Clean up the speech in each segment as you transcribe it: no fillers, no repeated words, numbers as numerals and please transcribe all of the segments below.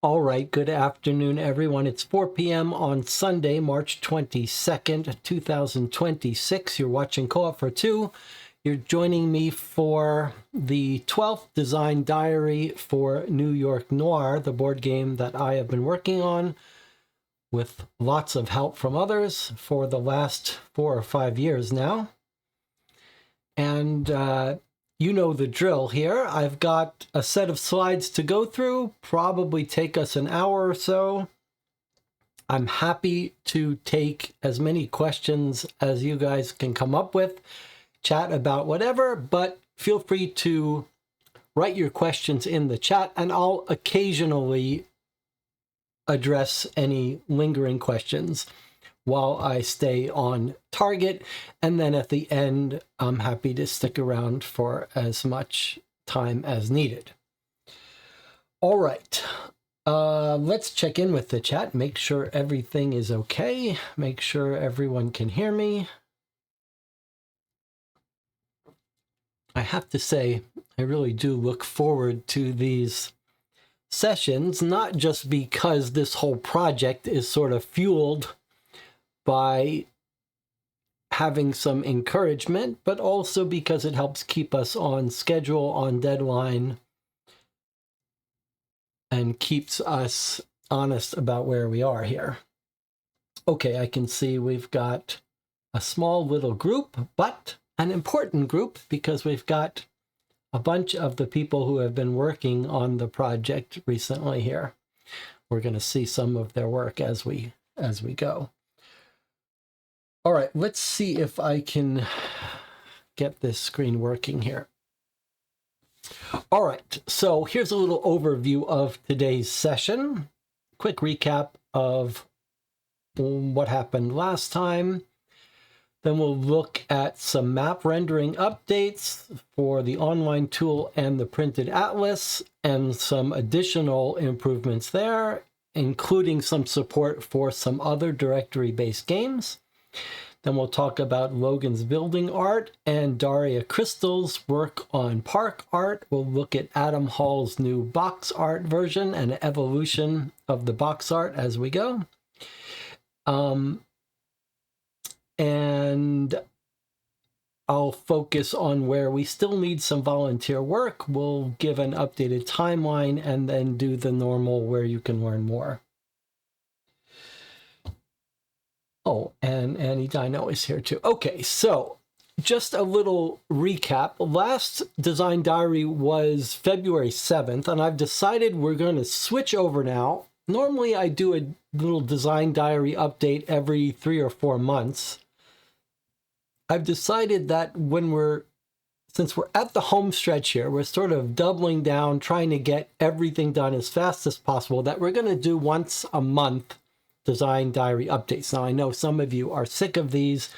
All right, good afternoon, everyone. It's 4 p.m. on Sunday, March 22nd, 2026. You're watching Co-op for Two. You're joining me for the 12th design diary for New York Noir, the board game that I have been working on with lots of help from others for the last 4 or 5 years now. And you know the drill here. I've got a set of slides to go through, probably take us an hour or so. I'm happy to take as many questions as you guys can come up with, chat about whatever, but feel free to write your questions in the chat, and I'll occasionally address any lingering questions while I stay on target. And then at the end, I'm happy to stick around for as much time as needed. All right, let's check in with the chat, make sure everything is okay, make sure everyone can hear me. I have to say, I really do look forward to these sessions, not just because this whole project is sort of fueled by having some encouragement, but also because it helps keep us on schedule, on deadline, and keeps us honest about where we are here. Okay, I can see we've got a small little group, but an important group because we've got a bunch of the people who have been working on the project recently here. We're going to see some of their work as we go. All right, let's see if I can get this screen working here. All right, so here's a little overview of today's session. Quick recap of what happened last time. Then we'll look at some map rendering updates for the online tool and the printed atlas, and some additional improvements there, including some support for some other directory-based games. Then we'll talk about Logan's building art and Daria Crystal's work on park art. We'll look at Adam Hall's new box art version and evolution of the box art as we go. And I'll focus on where we still need some volunteer work. We'll give an updated timeline and then do the normal where you can learn more. Oh, and Annie Dino is here too. Okay, so just a little recap. Last Design Diary was February 7th, and I've decided we're going to switch over now. Normally, I do a little Design Diary update every 3 or 4 months. I've decided that since we're at the home stretch here, we're sort of doubling down, trying to get everything done as fast as possible, that we're going to do once a month Design Diary updates. Now, I know some of you are sick of these.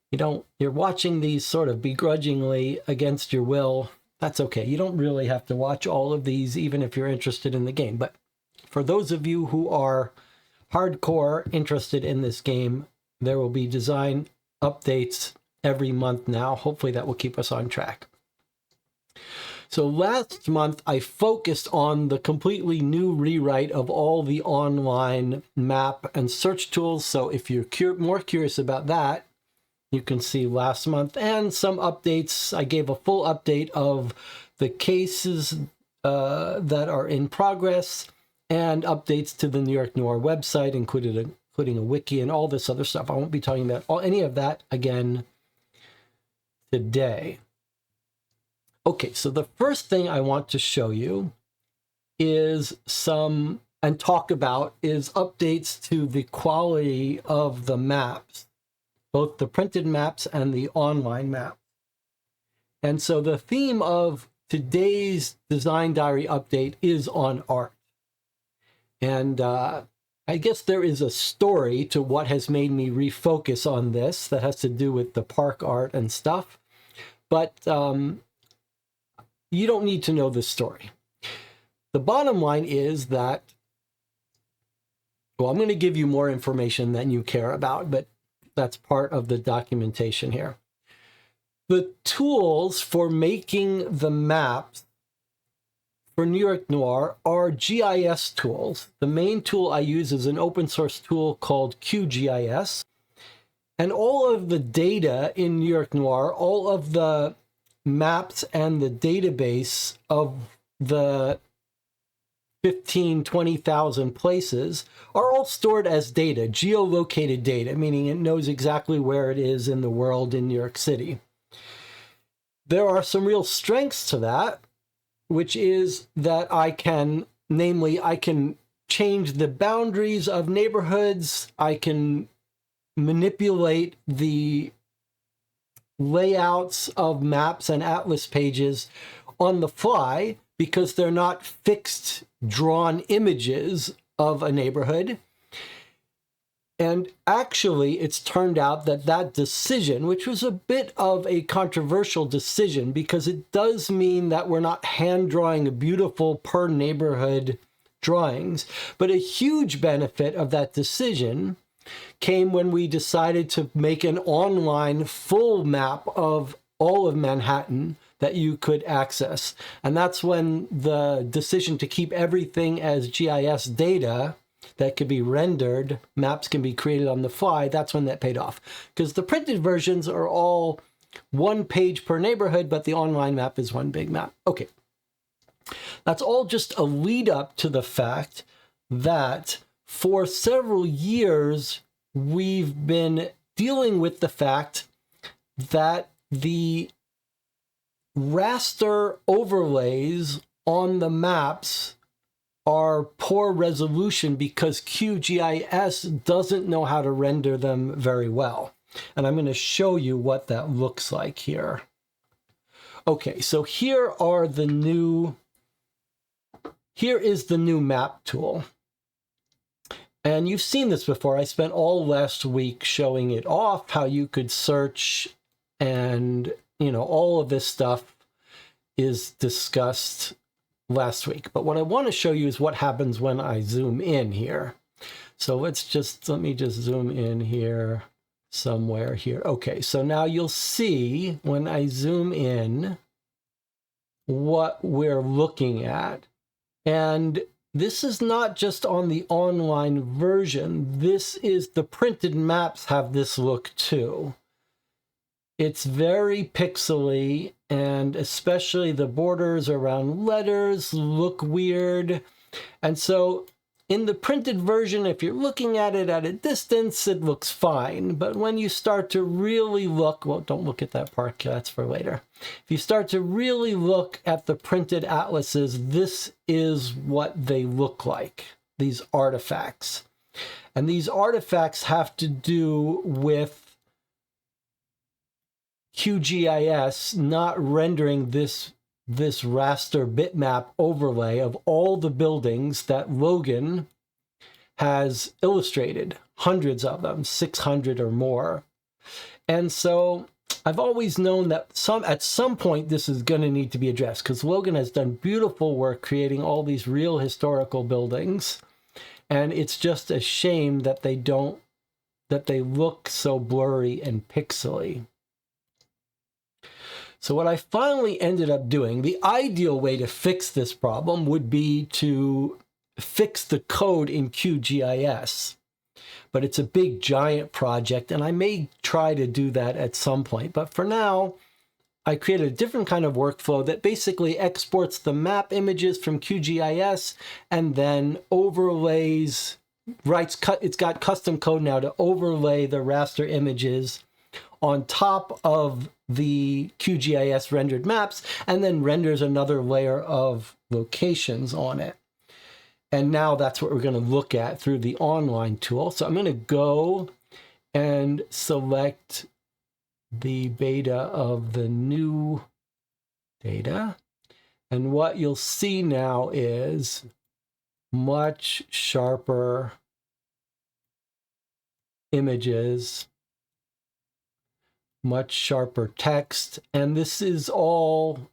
You're watching these sort of begrudgingly against your will. That's okay. You don't really have to watch all of these, even if you're interested in the game. But for those of you who are hardcore interested in this game, there will be design updates every month now. Hopefully that will keep us on track. So last month, I focused on the completely new rewrite of all the online map and search tools. So if you're more curious about that, you can see last month and some updates. I gave a full update of the cases that are in progress and updates to the New York Noir website, including a wiki and all this other stuff. I won't be talking about any of that again today. Okay, so the first thing I want to show you is talk about updates to the quality of the maps, both the printed maps and the online map. And so the theme of today's Design Diary update is on art. And I guess there is a story to what has made me refocus on this that has to do with the park art and stuff. But you don't need to know this story. The bottom line is that, well, I'm going to give you more information than you care about, but that's part of the documentation here. The tools for making the maps for New York Noir are GIS tools. The main tool I use is an open source tool called QGIS. And all of the data in New York Noir, all of the maps and the database of the 20,000 places are all stored as data, geolocated data, meaning it knows exactly where it is in the world in New York City. There are some real strengths to that, which is that I can change the boundaries of neighborhoods. I can manipulate the layouts of maps and atlas pages on the fly because they're not fixed, drawn images of a neighborhood. And actually, it's turned out that that decision, which was a bit of a controversial decision because it does mean that we're not hand drawing beautiful per neighborhood drawings, but a huge benefit of that decision came when we decided to make an online full map of all of Manhattan that you could access. And that's when the decision to keep everything as GIS data that could be rendered, maps can be created on the fly, that's when that paid off. Because the printed versions are all one page per neighborhood, but the online map is one big map. Okay. That's all just a lead up to the fact that for several years, we've been dealing with the fact that the raster overlays on the maps are poor resolution because QGIS doesn't know how to render them very well. And I'm going to show you what that looks like here. Okay, so here is the new map tool. And you've seen this before. I spent all last week showing it off, how you could search, and all of this stuff is discussed last week. But what I want to show you is what happens when I zoom in here. So let me just zoom in here somewhere here. Okay, so now you'll see when I zoom in what we're looking at. And this is not just on the online version. The printed maps have this look too. It's very pixely, and especially the borders around letters look weird. And so in the printed version, if you're looking at it at a distance, it looks fine. But when you start to really look, well, don't look at that part, that's for later. If you start to really look at the printed atlases, this is what they look like, these artifacts. And these artifacts have to do with QGIS not rendering this raster bitmap overlay of all the buildings that Logan has illustrated, hundreds of them, 600 or more. And so I've always known that at some point this is going to need to be addressed because Logan has done beautiful work creating all these real historical buildings. And it's just a shame that they look so blurry and pixely. So what I finally ended up doing, the ideal way to fix this problem would be to fix the code in QGIS. But it's a big, giant project, and I may try to do that at some point. But for now, I created a different kind of workflow that basically exports the map images from QGIS and then overlays, it's got custom code now to overlay the raster images on top of the QGIS rendered maps, and then renders another layer of locations on it. And now that's what we're going to look at through the online tool. So I'm going to go and select the beta of the new data. And what you'll see now is much sharper images, much sharper text, and this is all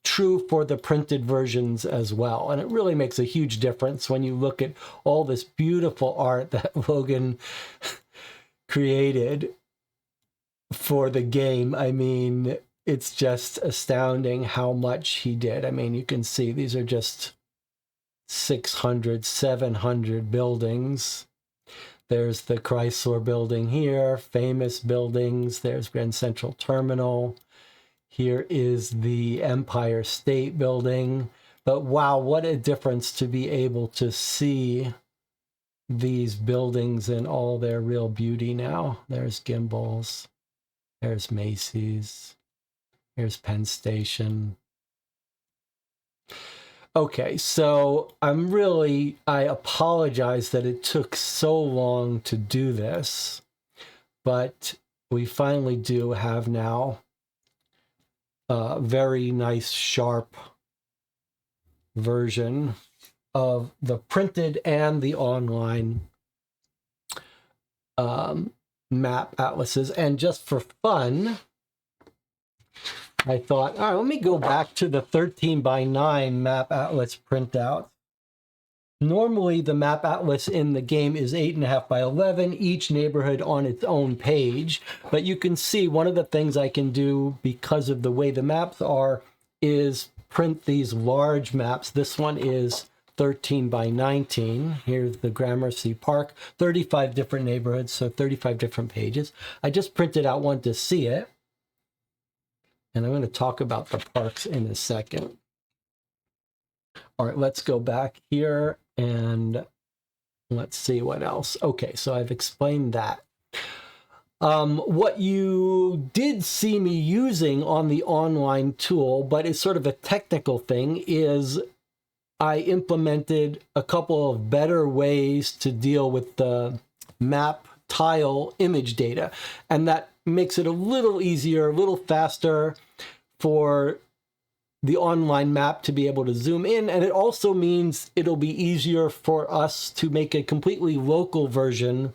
true for the printed versions as well. And it really makes a huge difference when you look at all this beautiful art that Logan created for the game. I mean, it's just astounding how much he did. I mean, you can see these are just 600, 700 buildings. There's the Chrysler building here, famous buildings. There's Grand Central Terminal. Here is the Empire State Building. But wow, what a difference to be able to see these buildings in all their real beauty now. There's Gimbals. There's Macy's. Here's Penn Station. Okay, so I apologize that it took so long to do this, but we finally do have now a very nice, sharp version of the printed and the online map atlases. And just for fun, I thought, all right, let me go back to the 13x9 map atlas printout. Normally, the map atlas in the game is 8.5 by 11, each neighborhood on its own page. But you can see one of the things I can do because of the way the maps are is print these large maps. This one is 13x19. Here's the Gramercy Park, 35 different neighborhoods, so 35 different pages. I just printed out one to see it. And I'm going to talk about the parks in a second. All right, let's go back here and let's see what else. Okay, so I've explained that. What you did see me using on the online tool, but it's sort of a technical thing, is I implemented a couple of better ways to deal with the map tile image data. And that makes it a little easier, a little faster for the online map to be able to zoom in. And it also means it'll be easier for us to make a completely local version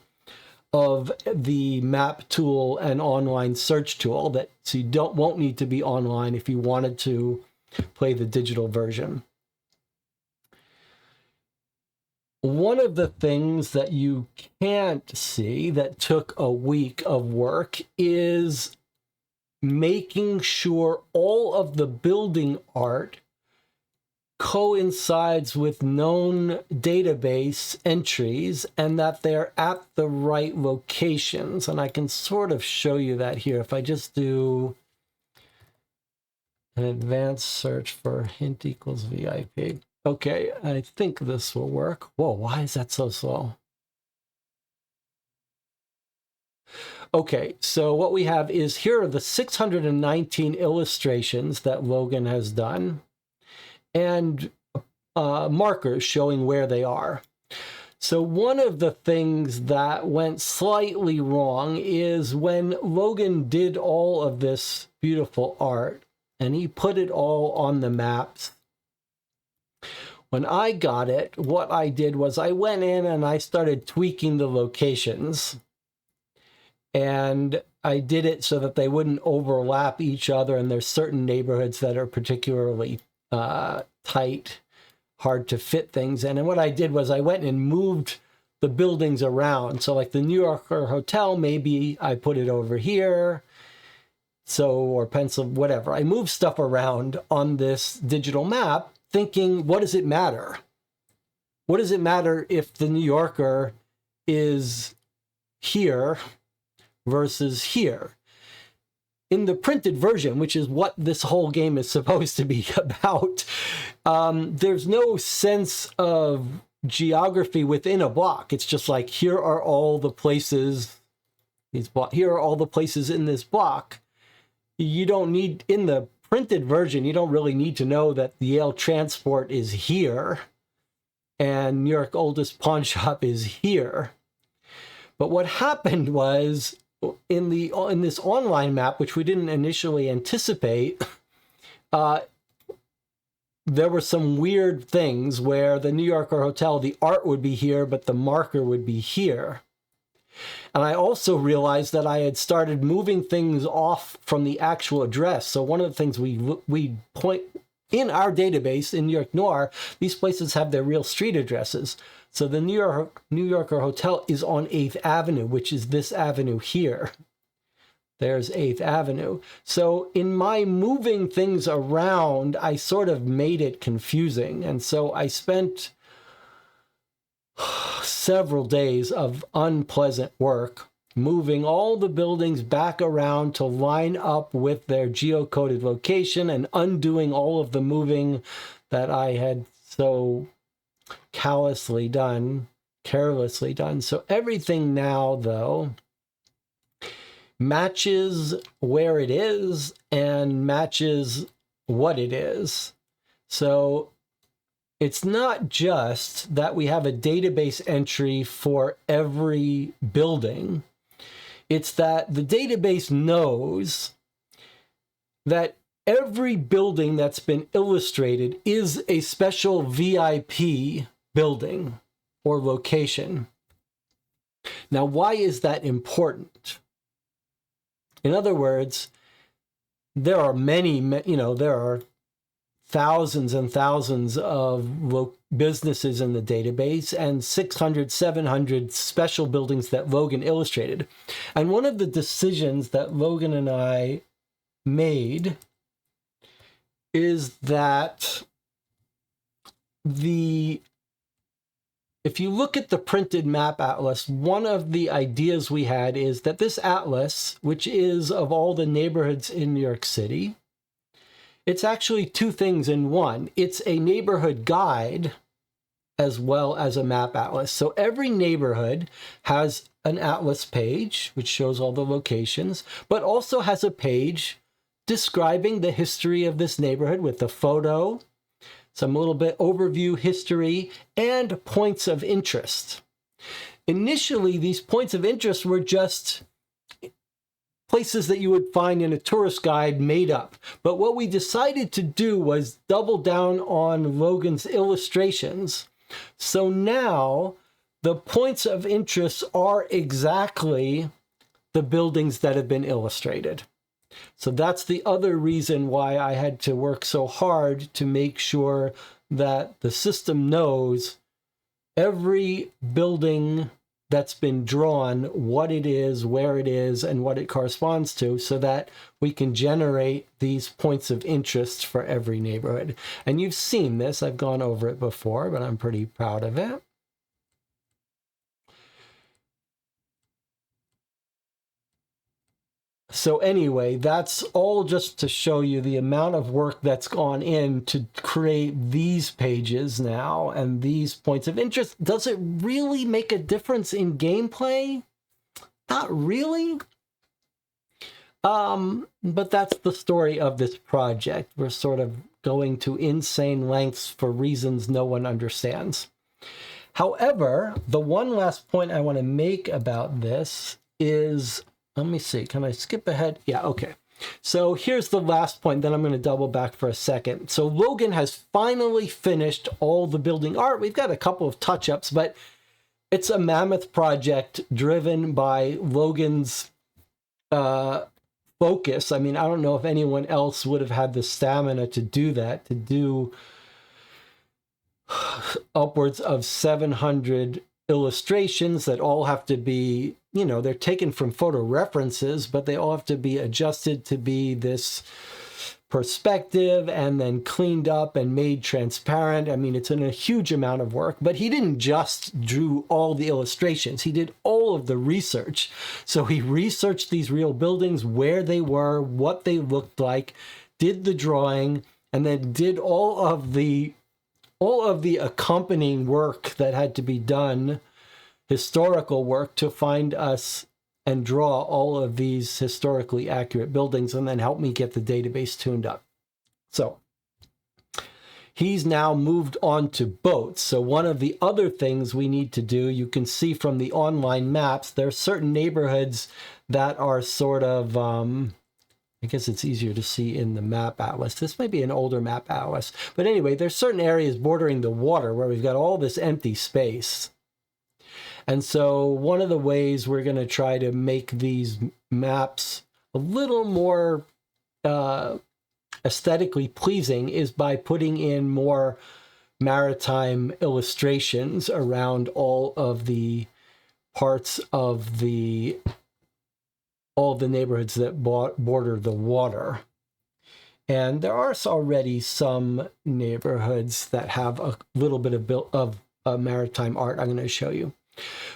of the map tool and online search tool that so you won't need to be online if you wanted to play the digital version. One of the things that you can't see that took a week of work is making sure all of the building art coincides with known database entries and that they're at the right locations. And I can sort of show you that here. If I just do an advanced search for hint equals VIP. Okay, I think this will work. Whoa, why is that so slow? Okay, so what we have is here are the 619 illustrations that Logan has done and markers showing where they are. So one of the things that went slightly wrong is when Logan did all of this beautiful art and he put it all on the maps. When I got it, what I did was I went in and I started tweaking the locations. And I did it so that they wouldn't overlap each other. And there's certain neighborhoods that are particularly tight, hard to fit things in. And what I did was I went and moved the buildings around. So like the New Yorker Hotel, maybe I put it over here. So, or pencil, whatever. I moved stuff around on this digital map thinking, what does it matter? What does it matter if the New Yorker is here versus here? In the printed version, which is what this whole game is supposed to be about, there's no sense of geography within a block. It's just like, here are all the places, here are all the places in this block. You don't need, in the printed version, you don't really need to know that the Yale Transport is here and New York Oldest Pawn Shop is here. But what happened was, in this online map, which we didn't initially anticipate, there were some weird things where the New Yorker Hotel, the art would be here, but the marker would be here. And I also realized that I had started moving things off from the actual address. So one of the things we point in our database in New York Noir, these places have their real street addresses. So the New Yorker Hotel is on 8th Avenue, which is this avenue here. There's 8th Avenue. So in my moving things around, I sort of made it confusing. And so I spent several days of unpleasant work moving all the buildings back around to line up with their geocoded location and undoing all of the moving that I had so carelessly done. So everything now, though, matches where it is and matches what it is. So it's not just that we have a database entry for every building. It's that the database knows that every building that's been illustrated is a special VIP building or location. Now, why is that important? In other words, there are there are thousands and thousands of businesses in the database and 600, 700 special buildings that Logan illustrated. And one of the decisions that Logan and I made is that if you look at the printed map atlas, one of the ideas we had is that this atlas, which is of all the neighborhoods in New York City, it's actually two things in one. It's a neighborhood guide as well as a map atlas. So every neighborhood has an atlas page, which shows all the locations, but also has a page describing the history of this neighborhood with the photo, some little bit overview history, and points of interest. Initially, these points of interest were just places that you would find in a tourist guide made up. But what we decided to do was double down on Logan's illustrations. So now the points of interest are exactly the buildings that have been illustrated. So that's the other reason why I had to work so hard to make sure that the system knows every building that's been drawn, what it is, where it is, and what it corresponds to, so that we can generate these points of interest for every neighborhood. And you've seen this. I've gone over it before, but I'm pretty proud of it. So anyway, that's all just to show you the amount of work that's gone in to create these pages now and these points of interest. Does it really make a difference in gameplay? Not really. But that's the story of this project. We're sort of going to insane lengths for reasons no one understands. However, the one last point I want to make about this is, let me see, can I skip ahead? Yeah, okay. So here's the last point, then I'm going to double back for a second. So Logan has finally finished all the building art. We've got a couple of touch-ups, but it's a mammoth project driven by Logan's focus. I mean, I don't know if anyone else would have had the stamina to do that, to do upwards of 700 illustrations that all have to be, they're taken from photo references, but they all have to be adjusted to be this perspective and then cleaned up and made transparent. I mean, it's a huge amount of work, but he didn't just drew all the illustrations. He did all of the research. So he researched these real buildings, where they were, what they looked like, did the drawing, and then did all of the accompanying work that had to be done, historical work, to find us and draw all of these historically accurate buildings, and then help me get the database tuned up. So he's now moved on to boats. So one of the other things we need to do, you can see from the online maps, there are certain neighborhoods that are sort of, I guess it's easier to see in the map atlas. This may be an older map atlas. But anyway, there's certain areas bordering the water where we've got all this empty space. And so one of the ways we're going to try to make these maps a little more aesthetically pleasing is by putting in more maritime illustrations around all of the parts of the all the neighborhoods that border the water. And there are already some neighborhoods that have a little bit of maritime art I'm going to show you.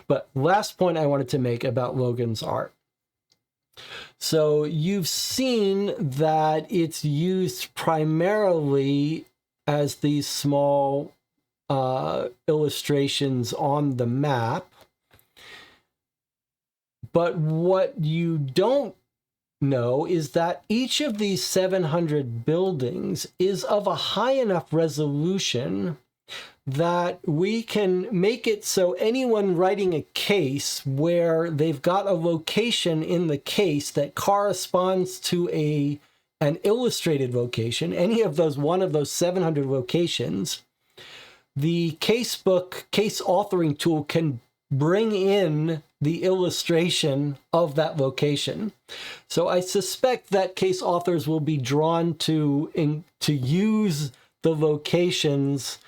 But last point I wanted to make about Logan's art. So you've seen that it's used primarily as these small illustrations on the map. But what you don't know is that each of these 700 buildings is of a high enough resolution that we can make it so anyone writing a case where they've got a location in the case that corresponds to an illustrated location, any of those, one of those 700 locations, the casebook case authoring tool can bring in the illustration of that location. So I suspect that case authors will be drawn to use the locations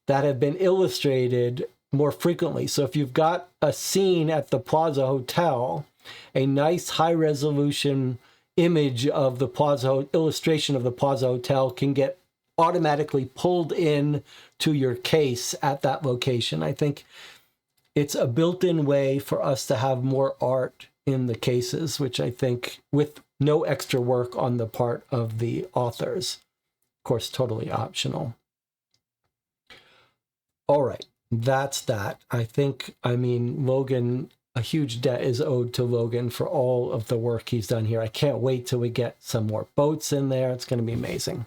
that have been illustrated more frequently. So if you've got a scene at the Plaza Hotel, a nice high resolution image of the Plaza, illustration of the Plaza Hotel can get automatically pulled in to your case at that location. I think it's a built-in way for us to have more art in the cases, which I think with no extra work on the part of the authors. Of course, totally optional. All right, that's that. I mean, Logan, a huge debt is owed to Logan for all of the work he's done here. I can't wait till we get some more boats in there. It's going to be amazing.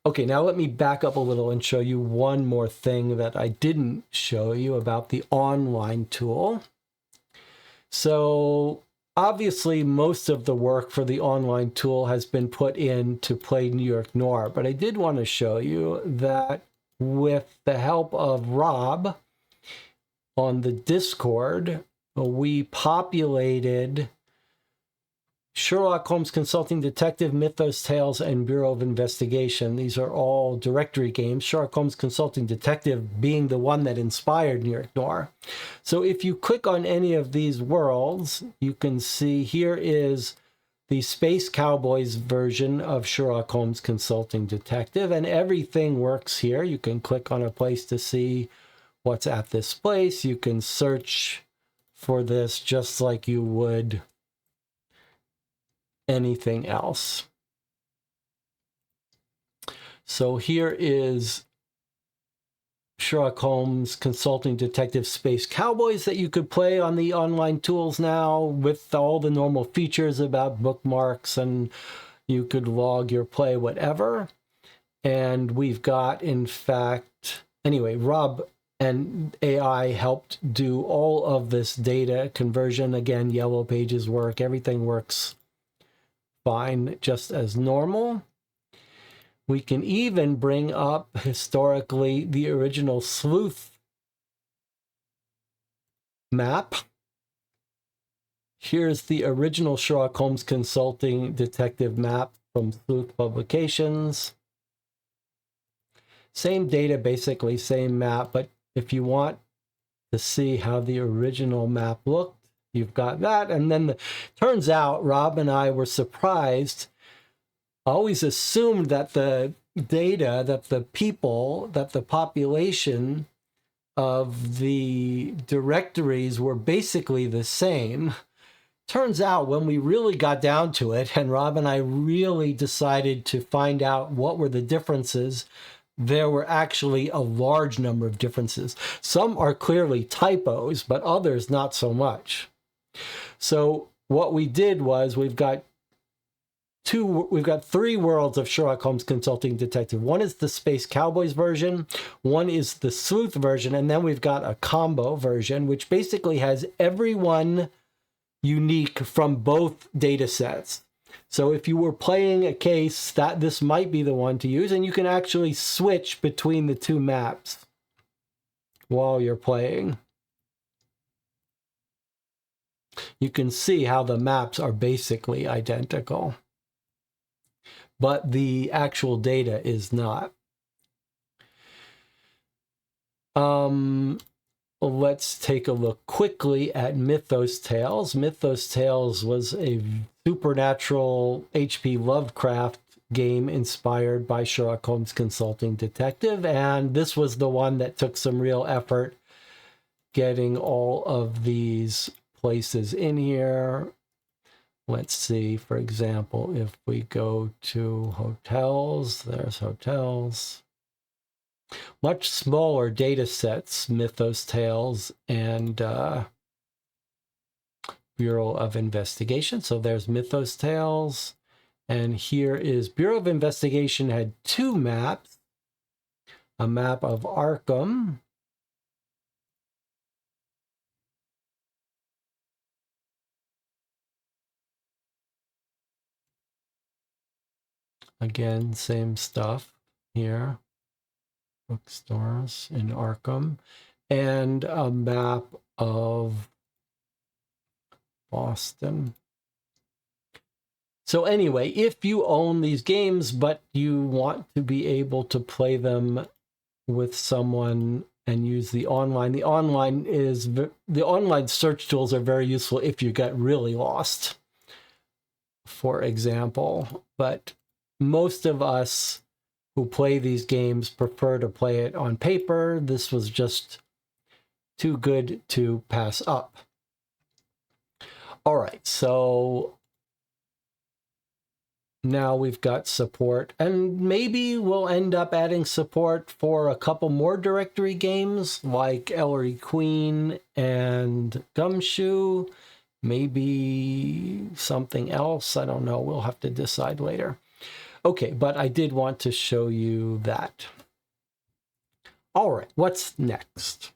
Okay, now let me back up a little and show you one more thing that I didn't show you about the online tool. So obviously most of the work for the online tool has been put in to play New York Noir, but I did want to show you that with the help of Rob on the Discord, we populated Sherlock Holmes Consulting Detective, Mythos Tales, and Bureau of Investigation. These are all directory games, Sherlock Holmes Consulting Detective being the one that inspired New York Noir. So if you click on any of these worlds, you can see here is the Space Cowboys version of Sherlock Holmes Consulting Detective, and everything works here. You can click on a place to see what's at this place. You can search for this just like you would anything else. So here is Sherlock Holmes Consulting Detective Space Cowboys that you could play on the online tools now with all the normal features about bookmarks, and you could log your play, whatever. And we've got, in fact, anyway, Rob and AI helped do all of this data conversion. Again, yellow pages work, everything works fine, just as normal. We can even bring up historically the original sleuth map. Here's the original Sherlock Holmes Consulting Detective map from Sleuth Publications. Same data, basically, same map, but if you want to see how the original map looked, you've got that. And then turns out Rob and I were surprised. I always assumed that the data, that the people, that the population of the directories were basically the same. Turns out when we really got down to it, and Rob and I really decided to find out what were the differences, there were actually a large number of differences. Some are clearly typos, but others not so much. So what we did was we've got three worlds of Sherlock Holmes Consulting Detective. One is the Space Cowboys version, one is the Sleuth version, and then we've got a combo version, which basically has everyone unique from both data sets. So if you were playing a case, this might be the one to use, and you can actually switch between the two maps while you're playing. You can see how the maps are basically identical, but the actual data is not. let's take a look quickly at Mythos Tales. Mythos Tales was a supernatural H.P. Lovecraft game inspired by Sherlock Holmes Consulting Detective, and this was the one that took some real effort getting all of these places in here. Let's see, for example, if we go to hotels, there's hotels. Much smaller data sets, Mythos Tales and Bureau of Investigation. So there's Mythos Tales. And here is Bureau of Investigation had 2 maps. A map of Arkham. Again, same stuff here. Bookstores in Arkham. And a map of Boston. So anyway, if you own these games, but you want to be able to play them with someone and use the online search tools are very useful if you get really lost, for example. But most of us who play these games prefer to play it on paper. This was just too good to pass up. All right, so now we've got support, and maybe we'll end up adding support for a couple more directory games like Ellery Queen and Gumshoe. Maybe something else. I don't know. We'll have to decide later. Okay, but I did want to show you that. All right, what's next?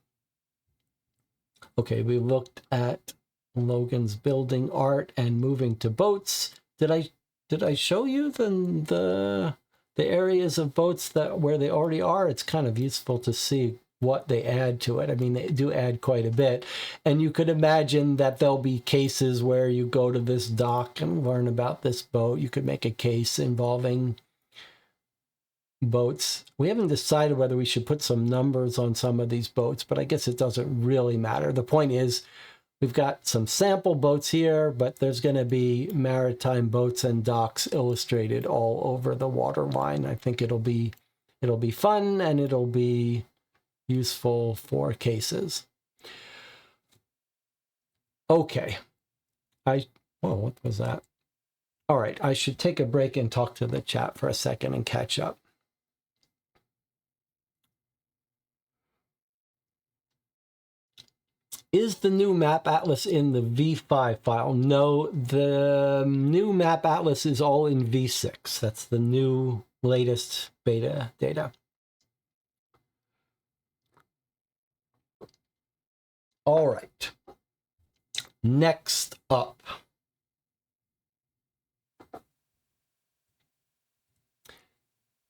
Okay, we looked at Logan's building art and moving to boats. Did I show you the areas of boats where they already are? It's kind of useful to see what they add to it. I mean, they do add quite a bit. And you could imagine that there'll be cases where you go to this dock and learn about this boat. You could make a case involving boats. We haven't decided whether we should put some numbers on some of these boats, but I guess it doesn't really matter. The point is, we've got some sample boats here, but there's going to be maritime boats and docks illustrated all over the waterline. I think it'll be fun, and it'll be useful for cases. Okay. What was that? All right, I should take a break and talk to the chat for a second and catch up. Is the new map atlas in the V5 file? No, the new map atlas is all in V6. That's the new latest beta data. All right. Next up.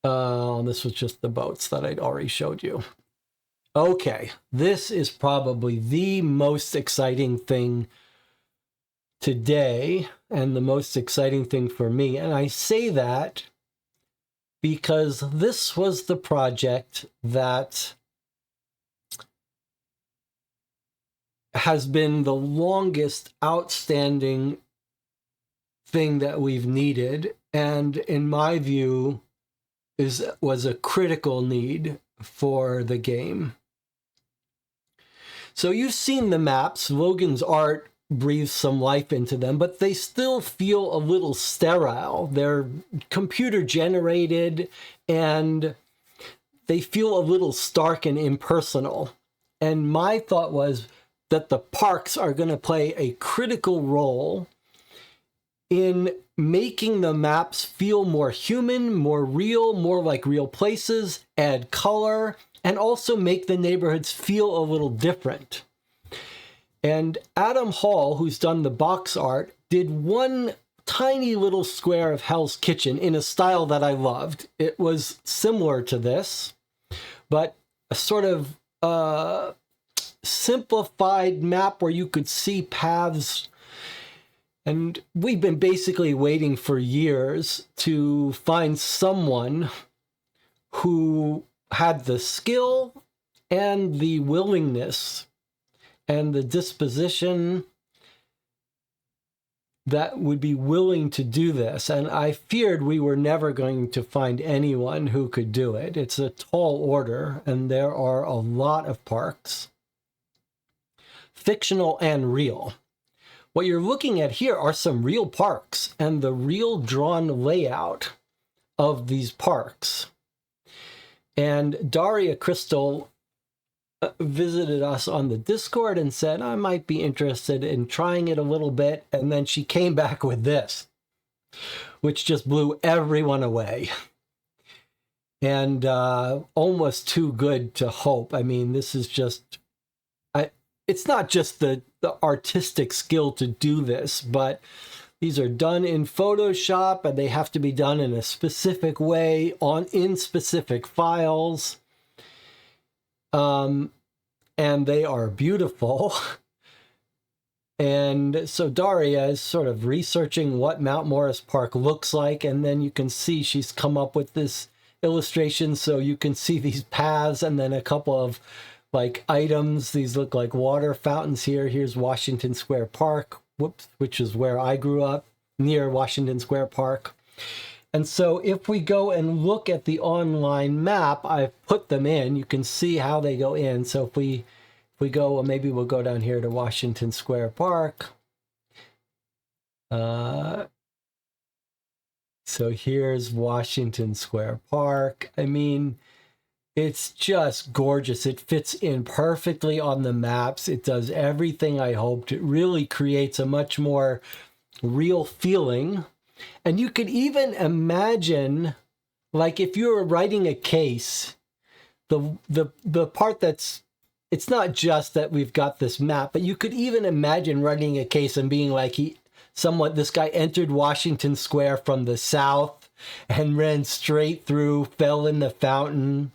This was just the boats that I'd already showed you. Okay, this is probably the most exciting thing today, and the most exciting thing for me. And I say that because this was the project that has been the longest outstanding thing that we've needed, and in my view, was a critical need for the game. So you've seen the maps. Logan's art breathes some life into them, but they still feel a little sterile. They're computer generated, and they feel a little stark and impersonal. And my thought was that the parks are going to play a critical role in making the maps feel more human, more real, more like real places, add color, and also make the neighborhoods feel a little different. And Adam Hall, who's done the box art, did one tiny little square of Hell's Kitchen in a style that I loved. It was similar to this, but a sort of simplified map where you could see paths. And we've been basically waiting for years to find someone who had the skill and the willingness and the disposition that would be willing to do this. And I feared we were never going to find anyone who could do it. It's a tall order, and there are a lot of parks, fictional and real. What you're looking at here are some real parks and the real drawn layout of these parks. And Daria Crystal visited us on the Discord and said, I might be interested in trying it a little bit. And then she came back with this, which just blew everyone away. And almost too good to hope. I mean, this is just, it's not just the artistic skill to do this, but these are done in Photoshop and they have to be done in a specific way in specific files. And they are beautiful. And so Daria is sort of researching what Mount Morris Park looks like. And then you can see she's come up with this illustration. So you can see these paths and then a couple of like items. These look like water fountains here. Here's Washington Square Park, which is where I grew up, near Washington Square Park. And so if we go and look at the online map, I've put them in. You can see how they go in. So if we go, maybe we'll go down here to Washington Square Park. So here's Washington Square Park. I mean, it's just gorgeous. It fits in perfectly on the maps. It does everything I hoped. It really creates a much more real feeling. And you could even imagine, like if you were writing a case, the part that's, it's not just that we've got this map, but you could even imagine writing a case and being like, this guy entered Washington Square from the south and ran straight through, fell in the fountain,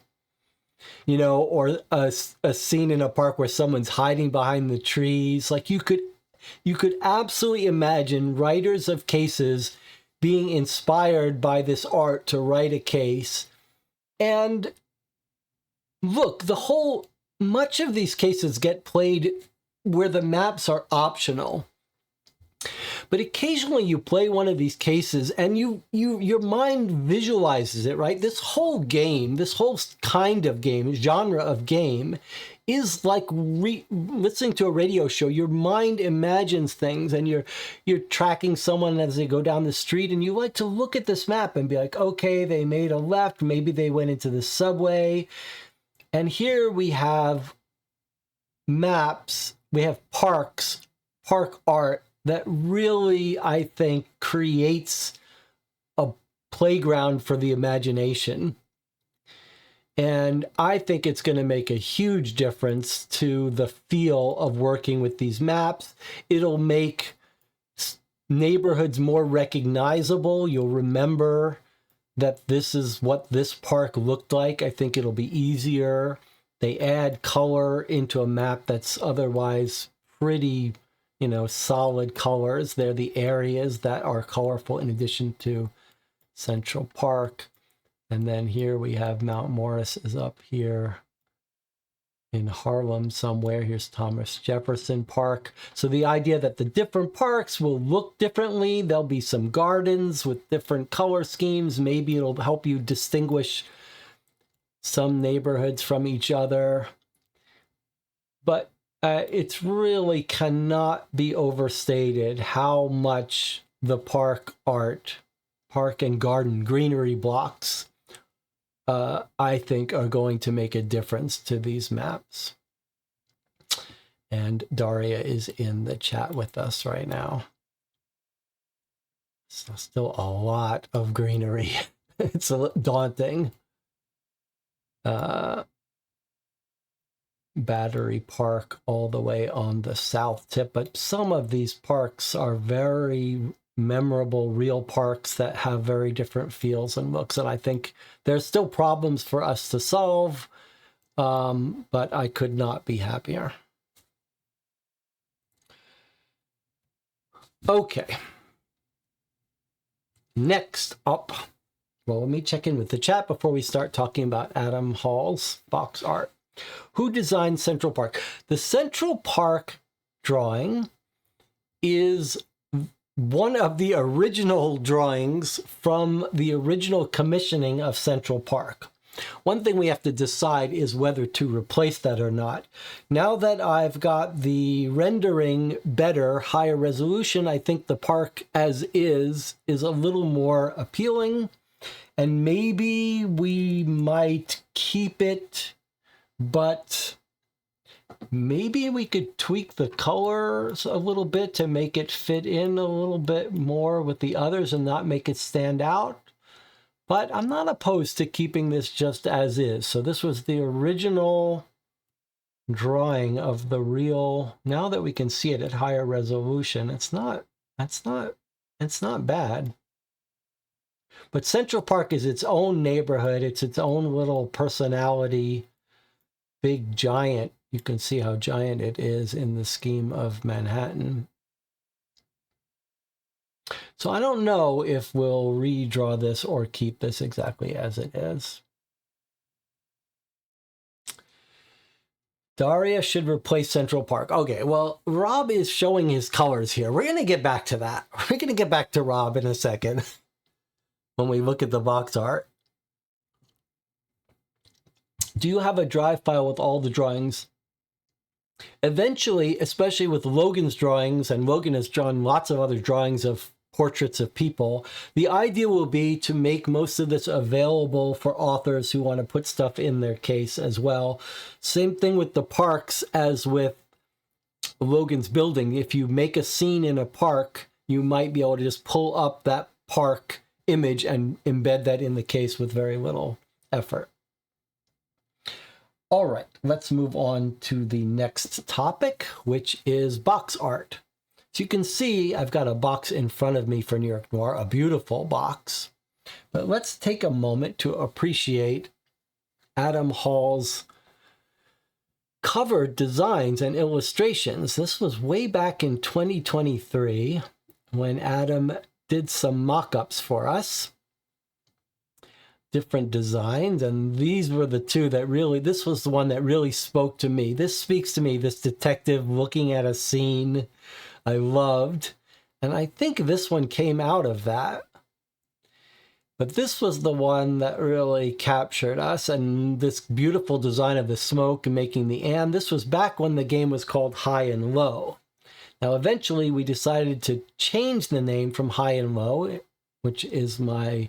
you know, or a scene in a park where someone's hiding behind the trees. Like you could absolutely imagine writers of cases being inspired by this art to write a case. And look, much of these cases get played where the maps are optional. But occasionally you play one of these cases and your mind visualizes it, right? This whole game, this whole kind of game, genre of game, is like listening to a radio show. Your mind imagines things, and you're tracking someone as they go down the street, and you like to look at this map and be like, okay, they made a left, maybe they went into the subway. And here we have maps, we have parks, park art that really, I think, creates a playground for the imagination. And I think it's going to make a huge difference to the feel of working with these maps. It'll make neighborhoods more recognizable. You'll remember that this is what this park looked like. I think it'll be easier. They add color into a map that's otherwise pretty, you know, solid colors. They're the areas that are colorful in addition to Central Park. And then here we have Mount Morris is up here in Harlem somewhere. Here's Thomas Jefferson Park. So the idea that the different parks will look differently. There'll be some gardens with different color schemes. Maybe it'll help you distinguish some neighborhoods from each other. But it's really cannot be overstated how much the park art, park and garden greenery blocks, I think are going to make a difference to these maps. And Daria is in the chat with us right now. So still a lot of greenery. It's daunting. Battery Park all the way on the south tip, but some of these parks are very memorable, real parks that have very different feels and looks, and I think there's still problems for us to solve, but I could not be happier. Okay. Next up, well, let me check in with the chat before we start talking about Adam Hall's box art. Who designed Central Park? The Central Park drawing is one of the original drawings from the original commissioning of Central Park. One thing we have to decide is whether to replace that or not. Now that I've got the rendering better, higher resolution, I think the park as is a little more appealing. And maybe we might keep it, but maybe we could tweak the colors a little bit to make it fit in a little bit more with the others and not make it stand out. But I'm not opposed to keeping this just as is. So this was the original drawing of the real. Now that we can see it at higher resolution, it's not bad. But Central Park is its own neighborhood. It's its own little personality. Big giant. You can see how giant it is in the scheme of Manhattan. So I don't know if we'll redraw this or keep this exactly as it is. Daria should replace Central Park. Okay, well, Rob is showing his colors here. We're going to get back to that. We're going to get back to Rob in a second when we look at the box art. Do you have a drive file with all the drawings? Eventually, especially with Logan's drawings, and Logan has drawn lots of other drawings of portraits of people, the idea will be to make most of this available for authors who want to put stuff in their case as well. Same thing with the parks as with Logan's building. If you make a scene in a park, you might be able to just pull up that park image and embed that in the case with very little effort. All right, let's move on to the next topic, which is box art. So you can see I've got a box in front of me for New York Noir, a beautiful box. But let's take a moment to appreciate Adam Hall's cover designs and illustrations. This was way back in 2023 when Adam did some mock-ups for us. Different designs, and these were the two that really, this was the one that really spoke to me. This speaks to me, this detective looking at a scene I loved, and I think this one came out of that. But this was the one that really captured us, and this beautiful design of the smoke and making the and. This was back when the game was called High and Low. Now, eventually, we decided to change the name from High and Low, which is my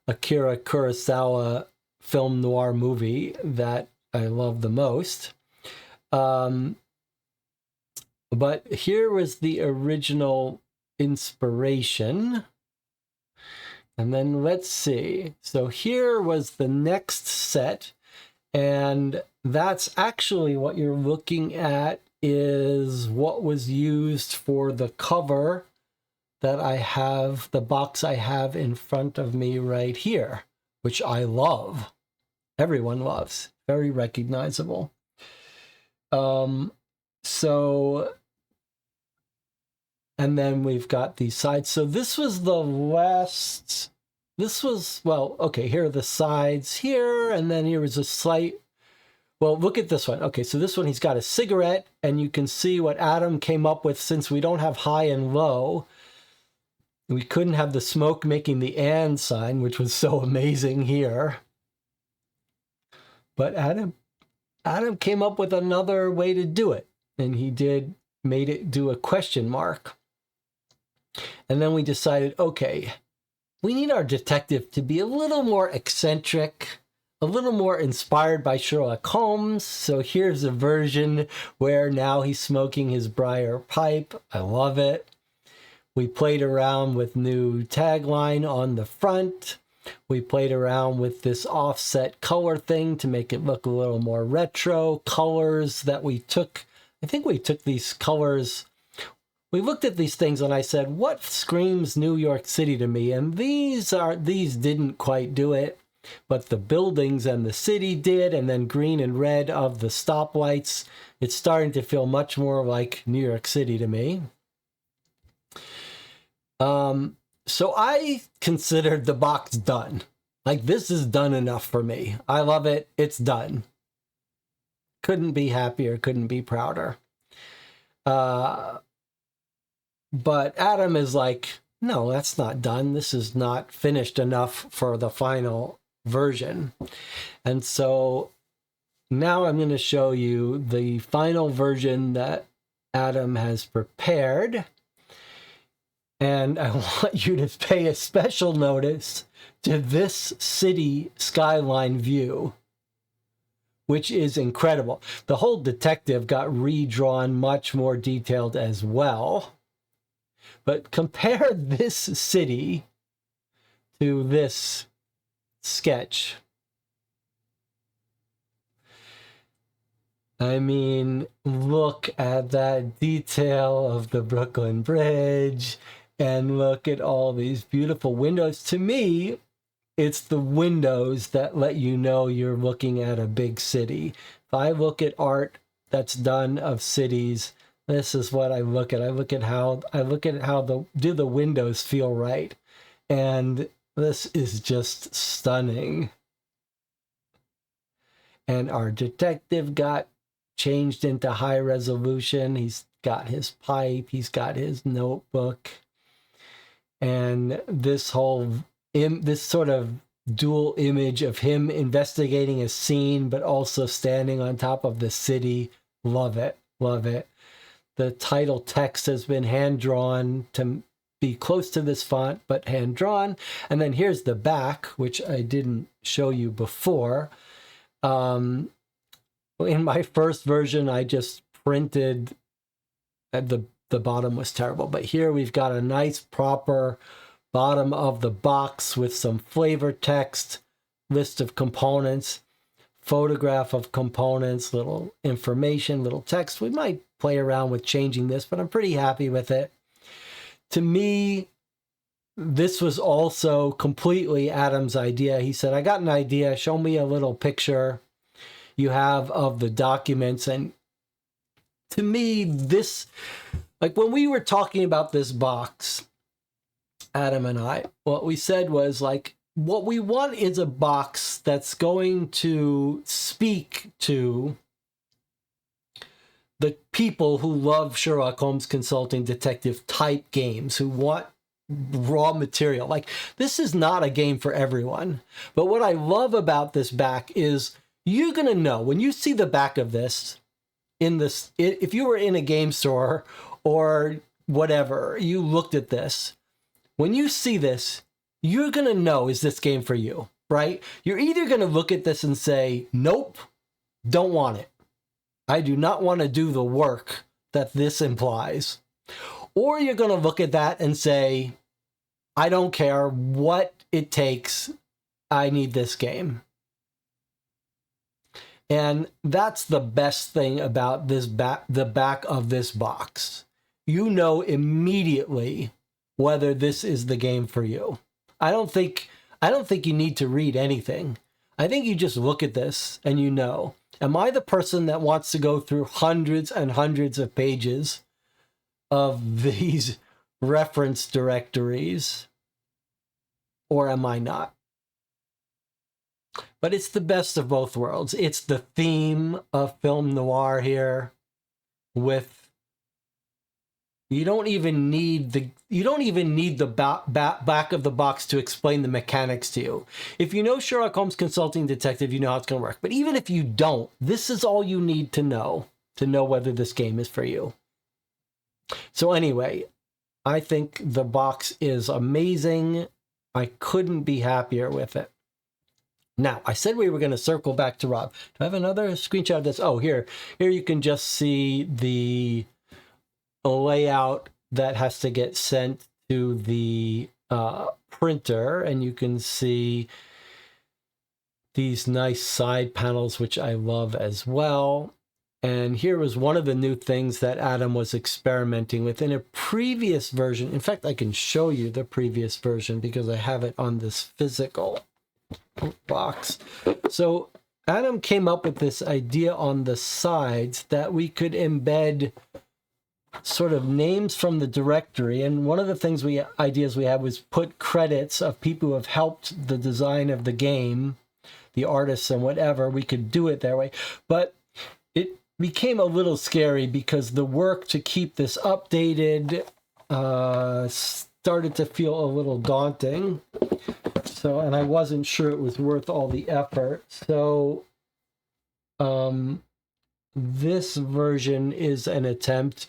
Akira Kurosawa film noir movie that I love the most. But here was the original inspiration. And then let's see. So here was the next set. And that's actually what you're looking at is what was used for the cover that I have, the box I have in front of me right here, which I love. Everyone loves. Very recognizable. And then we've got these sides. So this was the last, this was, well, okay, here are the sides here, and then here was a slight, well, look at this one. Okay, so this one, he's got a cigarette, and you can see what Adam came up with since we don't have high and low. We couldn't have the smoke making the and sign, which was so amazing here. But Adam came up with another way to do it, and he made it do a question mark. And then we decided, okay, we need our detective to be a little more eccentric, a little more inspired by Sherlock Holmes. So here's a version where now he's smoking his briar pipe. I love it. We played around with new tagline on the front. We played around with this offset color thing to make it look a little more retro. Colors that we took, I think we took these colors. We looked at these things and I said, what screams New York City to me? And these didn't quite do it, but the buildings and the city did, and then green and red of the stoplights. It's starting to feel much more like New York City to me. So I considered the box done. Like, this is done enough for me. I love it. It's done. Couldn't be happier, couldn't be prouder. But Adam is like, no, that's not done. This is not finished enough for the final version. And so now I'm going to show you the final version that Adam has prepared. And I want you to pay a special notice to this city skyline view, which is incredible. The whole detective got redrawn much more detailed as well. But compare this city to this sketch. I mean, look at that detail of the Brooklyn Bridge, and look at all these beautiful windows. To me, it's the windows that let you know you're looking at a big city. If I look at art that's done of cities, this is what I look at. I look at how do the windows feel right? And this is just stunning. And our detective got changed into high resolution. He's got his pipe, he's got his notebook. And this sort of dual image of him investigating a scene, but also standing on top of the city. Love it, love it. The title text has been hand-drawn to be close to this font, but hand-drawn. And then here's the back, which I didn't show you before. In my first version, I just printed, the bottom was terrible. But here we've got a nice, proper bottom of the box with some flavor text, list of components, photograph of components, little information, little text. We might play around with changing this, but I'm pretty happy with it. To me, this was also completely Adam's idea. He said, I got an idea. Show me a little picture you have of the documents. And to me, this, like when we were talking about this box, Adam and I, what we said was like, what we want is a box that's going to speak to the people who love Sherlock Holmes consulting detective type games, who want raw material. Like, this is not a game for everyone. But what I love about this back is you're going to know when you see the back of this, if you were in a game store or whatever, you looked at this, when you see this, you're going to know, is this game for you, right? You're either going to look at this and say, nope, don't want it. I do not want to do the work that this implies. Or you're going to look at that and say, I don't care what it takes. I need this game. And that's the best thing about this the back of this box. You know immediately whether this is the game for you. I don't think you need to read anything. I think you just look at this and you know, am I the person that wants to go through hundreds and hundreds of pages of these reference directories, or am I not? But it's the best of both worlds. It's the theme of film noir here, with you don't even need the back of the box to explain the mechanics to you. If you know Sherlock Holmes consulting detective, you know how it's going to work. But even if you don't, this is all you need to know whether this game is for you. So anyway, I think the box is amazing. I couldn't be happier with it. Now, I said we were going to circle back to Rob. Do I have another screenshot of this? Oh, here you can just see the layout that has to get sent to the printer, and you can see these nice side panels, which I love as well. And here was one of the new things that Adam was experimenting with in a previous version. In fact, I can show you the previous version because I have it on this physical box. So Adam came up with this idea on the sides that we could embed sort of names from the directory. And one of the ideas we had was put credits of people who have helped the design of the game, the artists and whatever. We could do it that way. But became a little scary because the work to keep this updated started to feel a little daunting. So, and I wasn't sure it was worth all the effort. So, this version is an attempt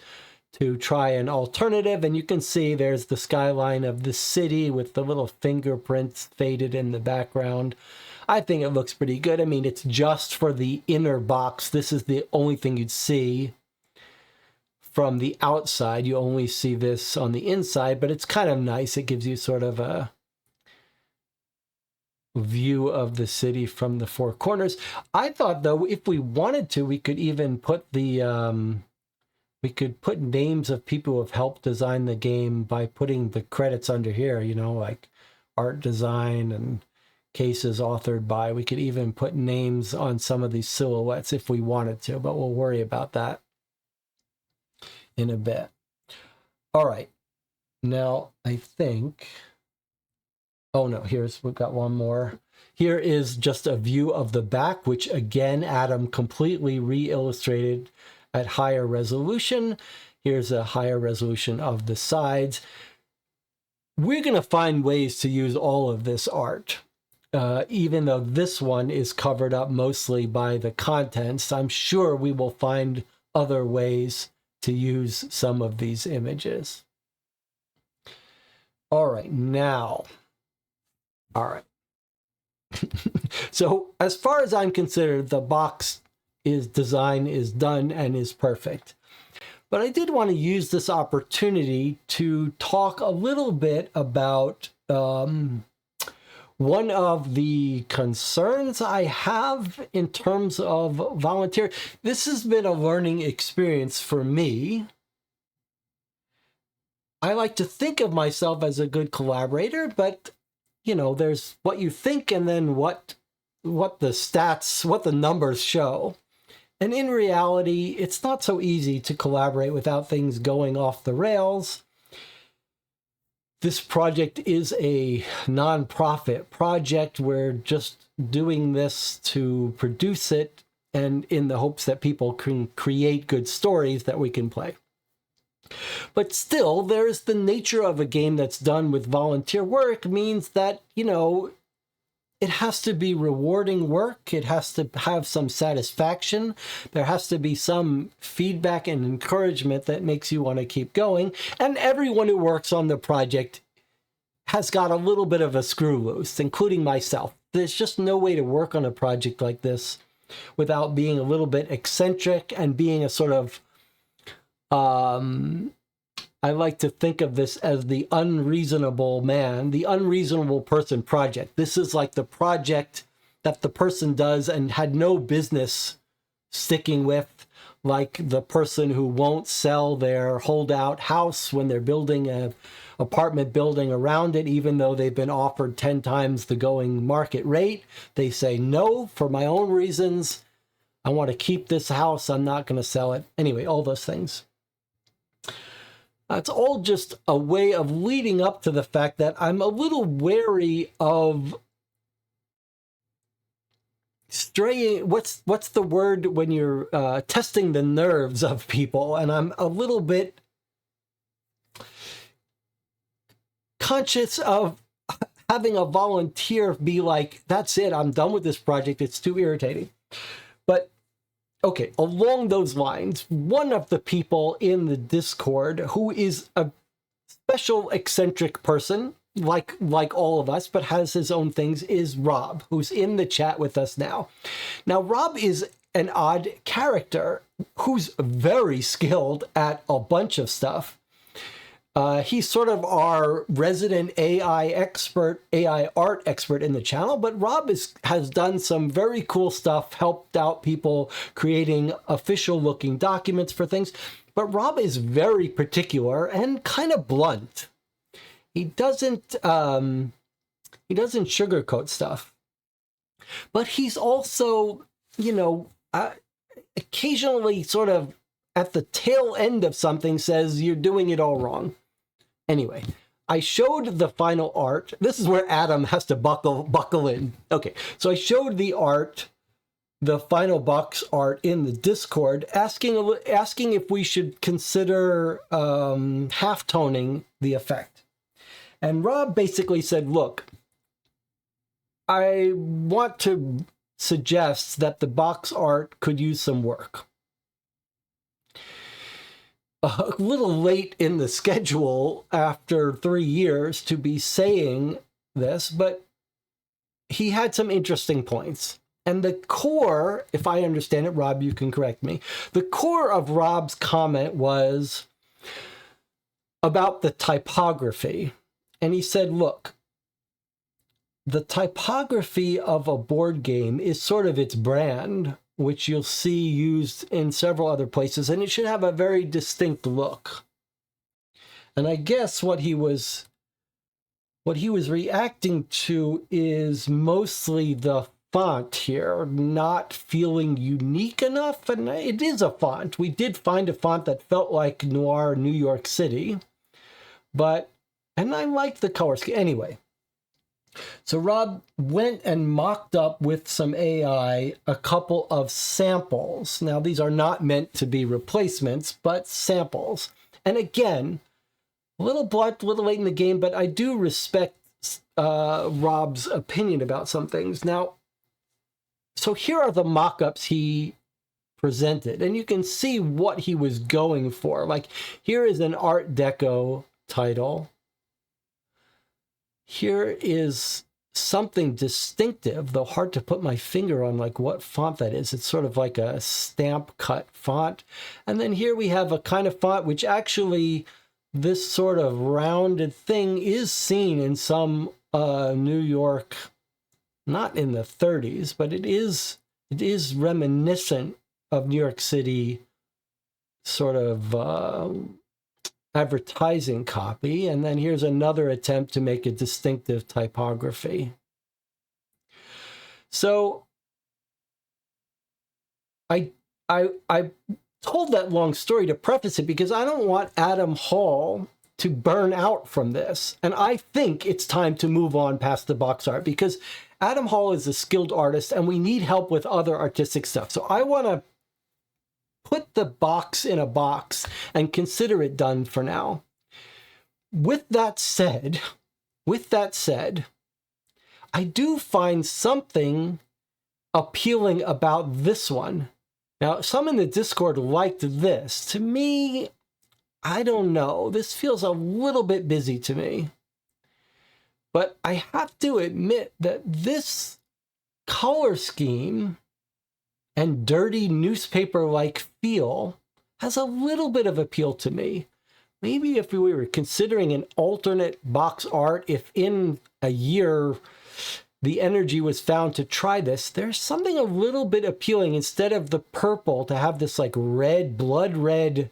to try an alternative, and you can see there's the skyline of the city with the little fingerprints faded in the background. I think it looks pretty good. I mean, it's just for the inner box. This is the only thing you'd see from the outside. You only see this on the inside, but it's kind of nice. It gives you sort of a view of the city from the four corners. I thought, though, if we wanted to, we could even put the we could put names of people who have helped design the game by putting the credits under here, you know, like art design and cases authored by. We could even put names on some of these silhouettes if we wanted to, but we'll worry about that in a bit. All right. Now, I think... Oh, no, we've got one more. Here is just a view of the back, which, again, Adam completely re-illustrated at higher resolution. Here's a higher resolution of the sides. We're going to find ways to use all of this art. Even though this one is covered up mostly by the contents, I'm sure we will find other ways to use some of these images. All right, now. All right. So as far as I'm concerned, the box design is done and is perfect. But I did want to use this opportunity to talk a little bit about one of the concerns I have in terms of volunteer. This has been a learning experience for me. I like to think of myself as a good collaborator, but you know, there's what you think and then what the stats, what the numbers show. And in reality, it's not so easy to collaborate without things going off the rails. This project is a nonprofit project. We're just doing this to produce it and in the hopes that people can create good stories that we can play. But still, there's the nature of a game that's done with volunteer work means that, you know, it has to be rewarding work. It has to have some satisfaction. There has to be some feedback and encouragement that makes you want to keep going. And everyone who works on the project has got a little bit of a screw loose, including myself. There's just no way to work on a project like this without being a little bit eccentric and being a sort of I like to think of this as the unreasonable man, the unreasonable person project. This is like the project that the person does and had no business sticking with, like the person who won't sell their holdout house when they're building an apartment building around it, even though they've been offered 10 times the going market rate. They say, no, for my own reasons. I want to keep this house. I'm not going to sell it. Anyway, all those things. It's all just a way of leading up to the fact that I'm a little wary of straying. What's the word when you're testing the nerves of people? And I'm a little bit conscious of having a volunteer be like, that's it, I'm done with this project. It's too irritating. But okay, along those lines, one of the people in the Discord who is a special eccentric person, like all of us, but has his own things, is Rob, who's in the chat with us now. Now, Rob is an odd character who's very skilled at a bunch of stuff. He's sort of our resident AI art expert in the channel, but Rob has done some very cool stuff, helped out people creating official looking documents for things. But Rob is very particular and kind of blunt. He doesn't sugarcoat stuff. But he's also, you know, occasionally sort of at the tail end of something says, you're doing it all wrong. Anyway, I showed the final art. This is where Adam has to buckle in. Okay, so I showed the art the final box art in the Discord, asking if we should consider half-toning the effect. And Rob basically said, look, I want to suggest that the box art could use some work. A little late in the schedule after 3 years to be saying this, but he had some interesting points. And the core, if I understand it, Rob, you can correct me, the core of Rob's comment was about the typography. And he said, look, the typography of a board game is sort of its brand, which you'll see used in several other places, and it should have a very distinct look. And I guess what he was reacting to is mostly the font here, not feeling unique enough. And it is a font. We did find a font that felt like Noir New York City, and I like the color scheme. Anyway, so Rob went and mocked up with some AI a couple of samples. Now, these are not meant to be replacements, but samples. And again, a little blunt, a little late in the game, but I do respect Rob's opinion about some things. Now, so here are the mock-ups he presented, and you can see what he was going for. Like, here is an Art Deco title. Here is something distinctive, though hard to put my finger on like what font that is. It's sort of like a stamp cut font. And then here we have a kind of font which actually, this sort of rounded thing is seen in some New York, not in the 30s, but it is reminiscent of New York City sort of advertising copy. And then here's another attempt to make a distinctive typography. So I told that long story to preface it because I don't want Adam Hall to burn out from this. And I think it's time to move on past the box art because Adam Hall is a skilled artist and we need help with other artistic stuff. So I want to put the box in a box and consider it done for now. With that said, I do find something appealing about this one. Now, some in the Discord liked this. To me, I don't know. This feels a little bit busy to me. But I have to admit that this color scheme and dirty newspaper-like feel has a little bit of appeal to me. Maybe if we were considering an alternate box art, if in a year the energy was found to try this, there's something a little bit appealing instead of the purple to have this like red, blood red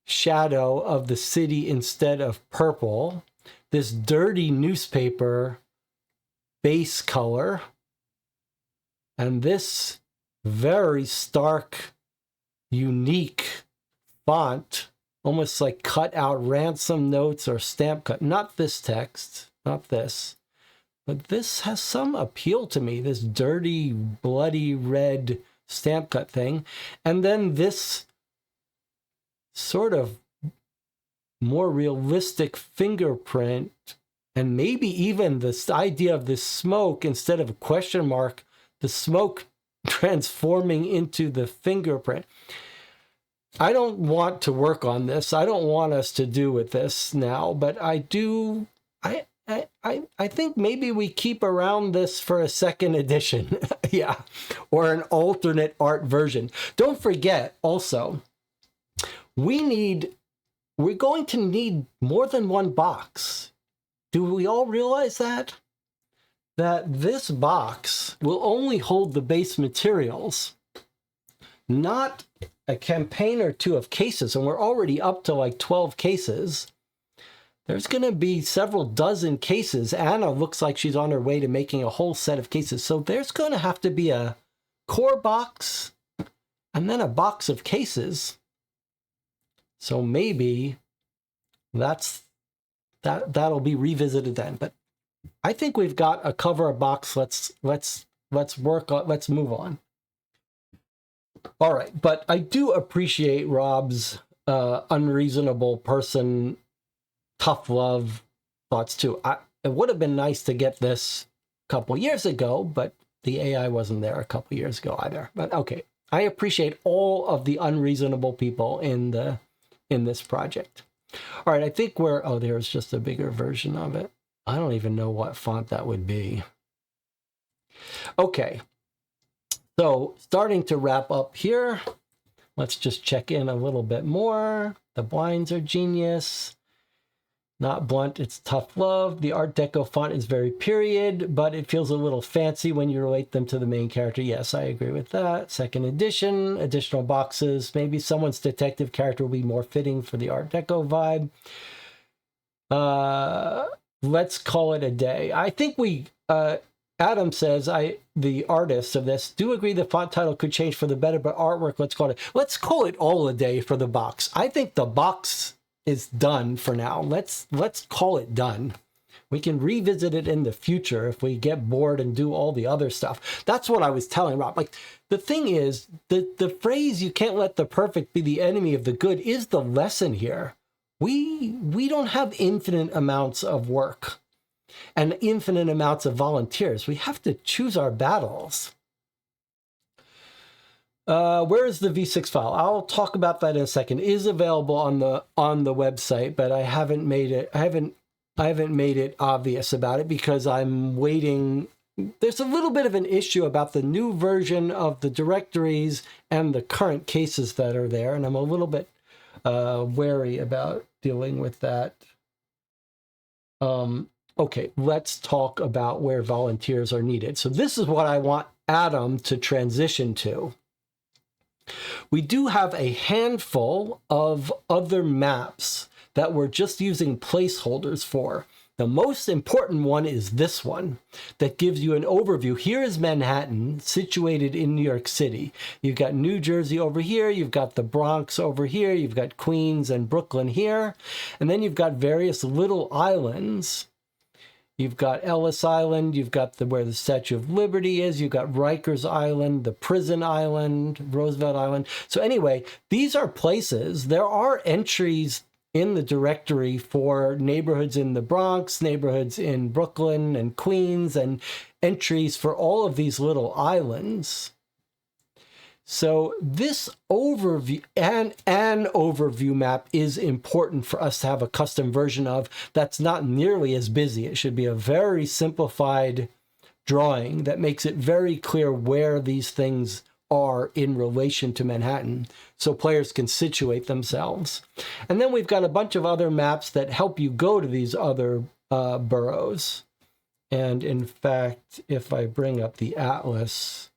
shadow of the city instead of purple. This dirty newspaper base color. And this very stark, unique font, almost like cut out ransom notes or stamp cut. Not this text, not this. But this has some appeal to me, this dirty, bloody red stamp cut thing. And then this sort of more realistic fingerprint, and maybe even this idea of this smoke, instead of a question mark, the smoke transforming into the fingerprint. I don't want to work on this. I don't want us to do with this now, but I do. I think maybe we keep around this for a second edition. Yeah, or an alternate art version. Don't forget also, we're going to need more than one box. Do we all realize that? That this box will only hold the base materials, not a campaign or two of cases, and we're already up to like 12 cases. There's going to be several dozen cases. Anna looks like she's on her way to making a whole set of cases. So there's going to have to be a core box and then a box of cases. So maybe that'll be revisited then. But I think we've got a cover a box. Let's move on. All right, but I do appreciate Rob's unreasonable person, tough love thoughts too. It would have been nice to get this a couple years ago, but the AI wasn't there a couple years ago either. But okay, I appreciate all of the unreasonable people in this project. All right, I think there's just a bigger version of it. I don't even know what font that would be. Okay, so starting to wrap up here. Let's just check in a little bit more. The blinds are genius. Not blunt, it's tough love. The Art Deco font is very period, but it feels a little fancy when you relate them to the main character. Yes, I agree with that. Second edition, additional boxes. Maybe someone's detective character will be more fitting for the Art Deco vibe. Let's call it a day. I think Adam says, the artist of this, do agree the font title could change for the better, but artwork, let's call it all a day for the box. I think the box is done for now. Let's call it done. We can revisit it in the future if we get bored and do all the other stuff. That's what I was telling Rob. Like, the thing is, the phrase, you can't let the perfect be the enemy of the good, is the lesson here. We don't have infinite amounts of work and infinite amounts of volunteers. We have to choose our battles. Where is the V6 file? I'll talk about that in a second. It is available on the website, but I haven't made it obvious about it because I'm waiting. There's a little bit of an issue about the new version of the directories and the current cases that are there, and I'm a little bit wary about dealing with that. Okay, let's talk about where volunteers are needed. So this is what I want Adam to transition to. We do have a handful of other maps that we're just using placeholders for. The most important one is this one that gives you an overview. Here is Manhattan, situated in New York City. You've got New Jersey over here. You've got the Bronx over here. You've got Queens and Brooklyn here. And then you've got various little islands. You've got Ellis Island, you've got where the Statue of Liberty is, you've got Rikers Island, the Prison Island, Roosevelt Island. So anyway, these are places. There are entries in the directory for neighborhoods in the Bronx, neighborhoods in Brooklyn and Queens, and entries for all of these little islands. So this overview and an overview map is important for us to have a custom version of that's not nearly as busy. It should be a very simplified drawing that makes it very clear where these things are in relation to Manhattan so players can situate themselves. And then we've got a bunch of other maps that help you go to these other boroughs. And in fact, if I bring up the atlas,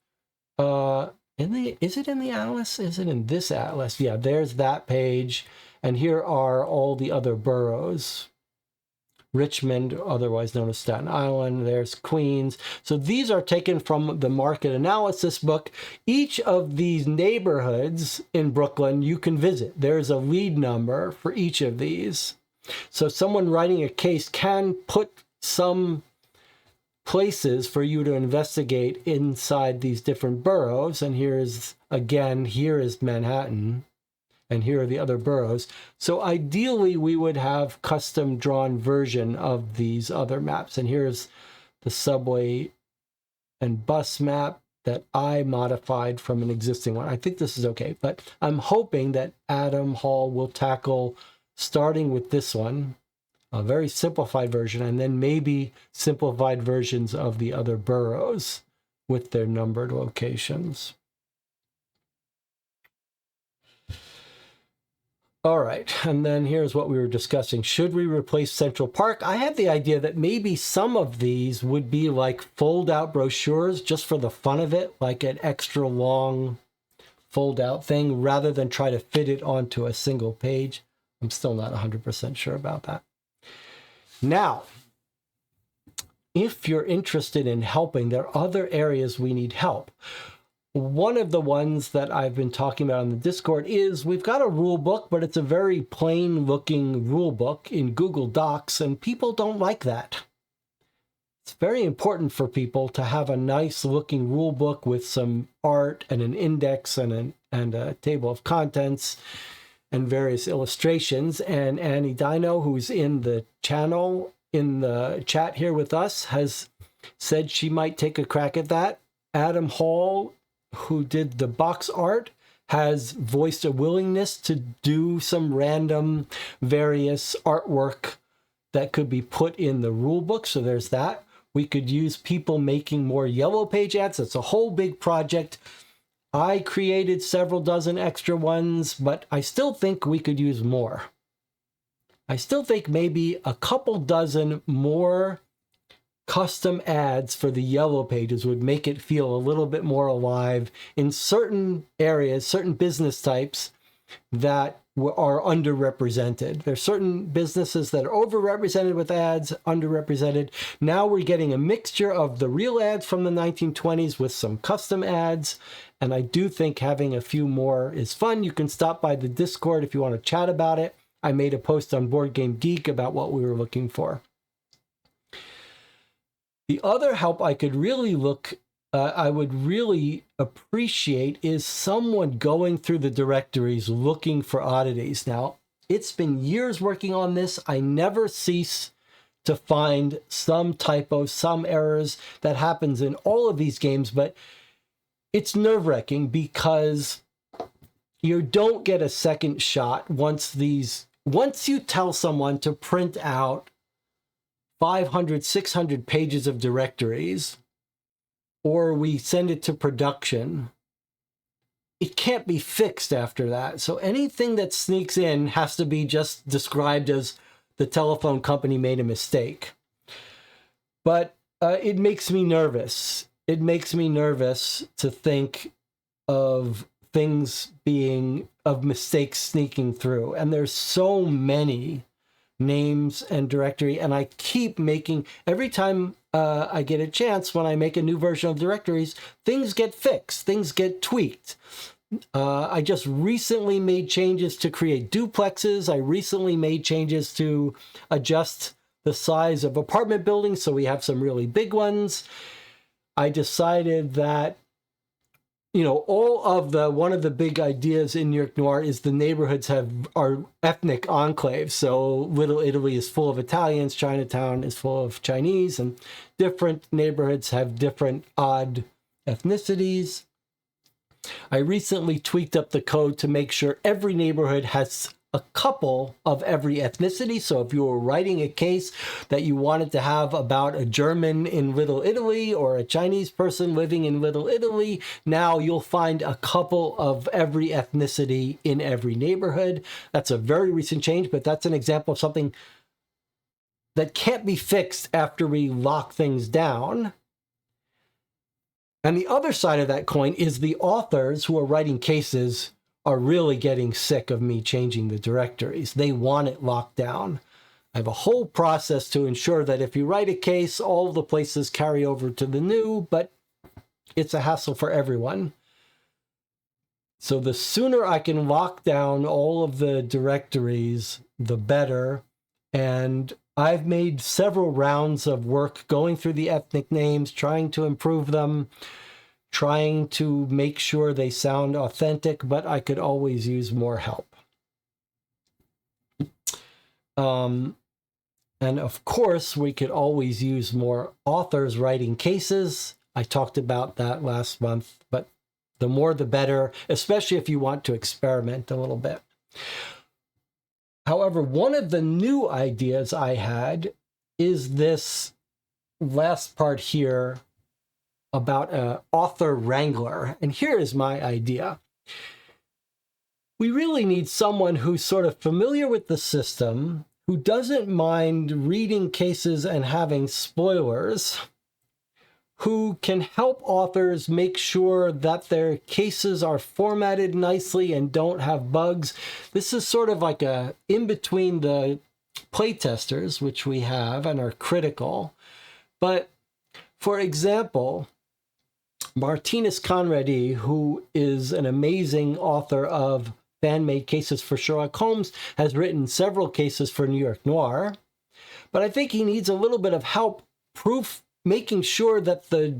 is it in the atlas? Is it in this atlas? Yeah, there's that page. And here are all the other boroughs. Richmond, otherwise known as Staten Island. There's Queens. So these are taken from the market analysis book. Each of these neighborhoods in Brooklyn you can visit. There's a lead number for each of these. So someone writing a case can put some places for you to investigate inside these different boroughs. And here is Manhattan, and here are the other boroughs. So ideally, we would have custom drawn version of these other maps. And here's the subway and bus map that I modified from an existing one. I think this is okay, but I'm hoping that Adam Hall will tackle starting with this one, a very simplified version, and then maybe simplified versions of the other boroughs with their numbered locations. All right, and then here's what we were discussing. Should we replace Central Park? I have the idea that maybe some of these would be like fold-out brochures just for the fun of it, like an extra long fold-out thing, rather than try to fit it onto a single page. I'm still not 100% sure about that. Now, if you're interested in helping, there are other areas we need help. One of the ones that I've been talking about on the Discord is we've got a rule book, but it's a very plain looking rule book in Google Docs, and people don't like that. It's it's very important for people to have a nice looking rule book with some art and an index and a table of contents and various illustrations. And Annie Dino, who's in the channel, in the chat here with us, has said she might take a crack at that. Adam Hall, who did the box art, has voiced a willingness to do some random various artwork that could be put in the rule book. So there's that. We could use people making more yellow page ads. It's a whole big project. I created several dozen extra ones, but I still think we could use more. I still think maybe a couple dozen more custom ads for the yellow pages would make it feel a little bit more alive in certain areas, certain business types that are underrepresented. There's certain businesses that are overrepresented with ads, underrepresented. Now we're getting a mixture of the real ads from the 1920s with some custom ads. And I do think having a few more is fun. You can stop by the Discord if you want to chat about it. I made a post on Board Game Geek about what we were looking for. The other help I could really I would really appreciate is someone going through the directories looking for oddities. Now, it's been years working on this. I never cease to find some typos, some errors that happens in all of these games, but it's nerve-wracking because you don't get a second shot once you tell someone to print out 500, 600 pages of directories, or we send it to production, it can't be fixed after that. So anything that sneaks in has to be just described as the telephone company made a mistake. But it makes me nervous. It makes me nervous to think of mistakes sneaking through. And there's so many names and directory, and I keep making, every time I get a chance, when I make a new version of directories, things get fixed, things get tweaked. I just recently made changes to create duplexes. I recently made changes to adjust the size of apartment buildings, so we have some really big ones. I decided that, one of the big ideas in New York Noir is the neighborhoods are ethnic enclaves. So Little Italy is full of Italians, Chinatown is full of Chinese, and different neighborhoods have different odd ethnicities. I recently tweaked up the code to make sure every neighborhood has a couple of every ethnicity. So if you were writing a case that you wanted to have about a German in Little Italy or a Chinese person living in Little Italy, now you'll find a couple of every ethnicity in every neighborhood. That's a very recent change, but that's an example of something that can't be fixed after we lock things down. And the other side of that coin is the authors who are writing cases are really getting sick of me changing the directories. They want it locked down. I have a whole process to ensure that if you write a case, all the places carry over to the new, but it's a hassle for everyone. So the sooner I can lock down all of the directories, the better. And I've made several rounds of work going through the ethnic names, trying to improve them, trying to make sure they sound authentic, but I could always use more help. And of course, we could always use more authors writing cases. I talked about that last month, but the more the better, especially if you want to experiment a little bit. However, one of the new ideas I had is this last part here about an author wrangler. And here is my idea. We really need someone who's sort of familiar with the system, who doesn't mind reading cases and having spoilers, who can help authors make sure that their cases are formatted nicely and don't have bugs. This is sort of like a in between the playtesters, which we have and are critical. But for example, Martinez Conradi, who is an amazing author of fan-made cases for Sherlock Holmes, has written several cases for New York Noir. But I think he needs a little bit of help making sure that the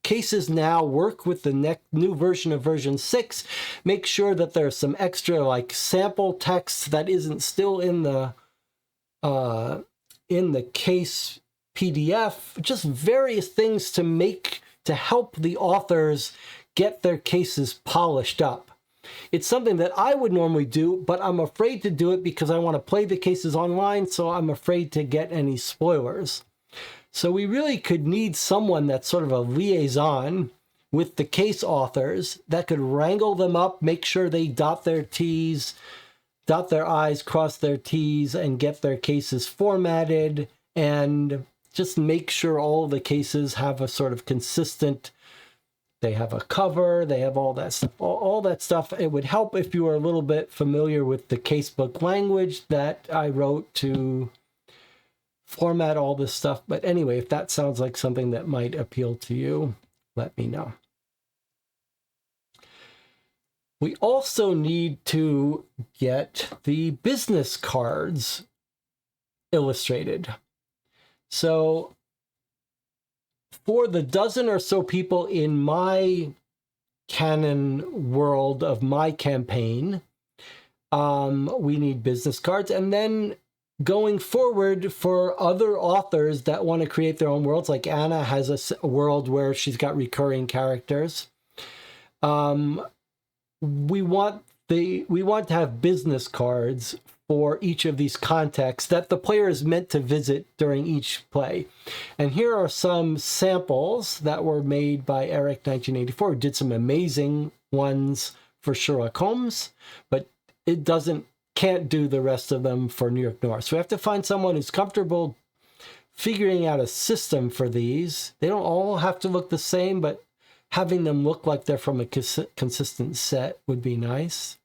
cases now work with the new version of version 6. Make sure that there's some extra like sample text that isn't still in the case PDF. Just various things to help the authors get their cases polished up. It's something that I would normally do, but I'm afraid to do it because I want to play the cases online, so I'm afraid to get any spoilers. So we really could need someone that's sort of a liaison with the case authors that could wrangle them up, make sure they dot their T's, dot their I's, cross their T's, and get their cases formatted, and just make sure all the cases have a sort of consistent, they have a cover, they have all that stuff. All that stuff. It would help if you were a little bit familiar with the casebook language that I wrote to format all this stuff. But anyway, if that sounds like something that might appeal to you, let me know. We also need to get the business cards illustrated. So for the dozen or so people in my canon world of my campaign, we need business cards. And then going forward, for other authors that want to create their own worlds, like Anna has a world where she's got recurring characters. We want to have business cards for each of these contexts that the player is meant to visit during each play. And here are some samples that were made by Eric 1984, who did some amazing ones for Sherlock Holmes, but it can't do the rest of them for New York Noir. So we have to find someone who's comfortable figuring out a system for these. They don't all have to look the same, but having them look like they're from a consistent set would be nice.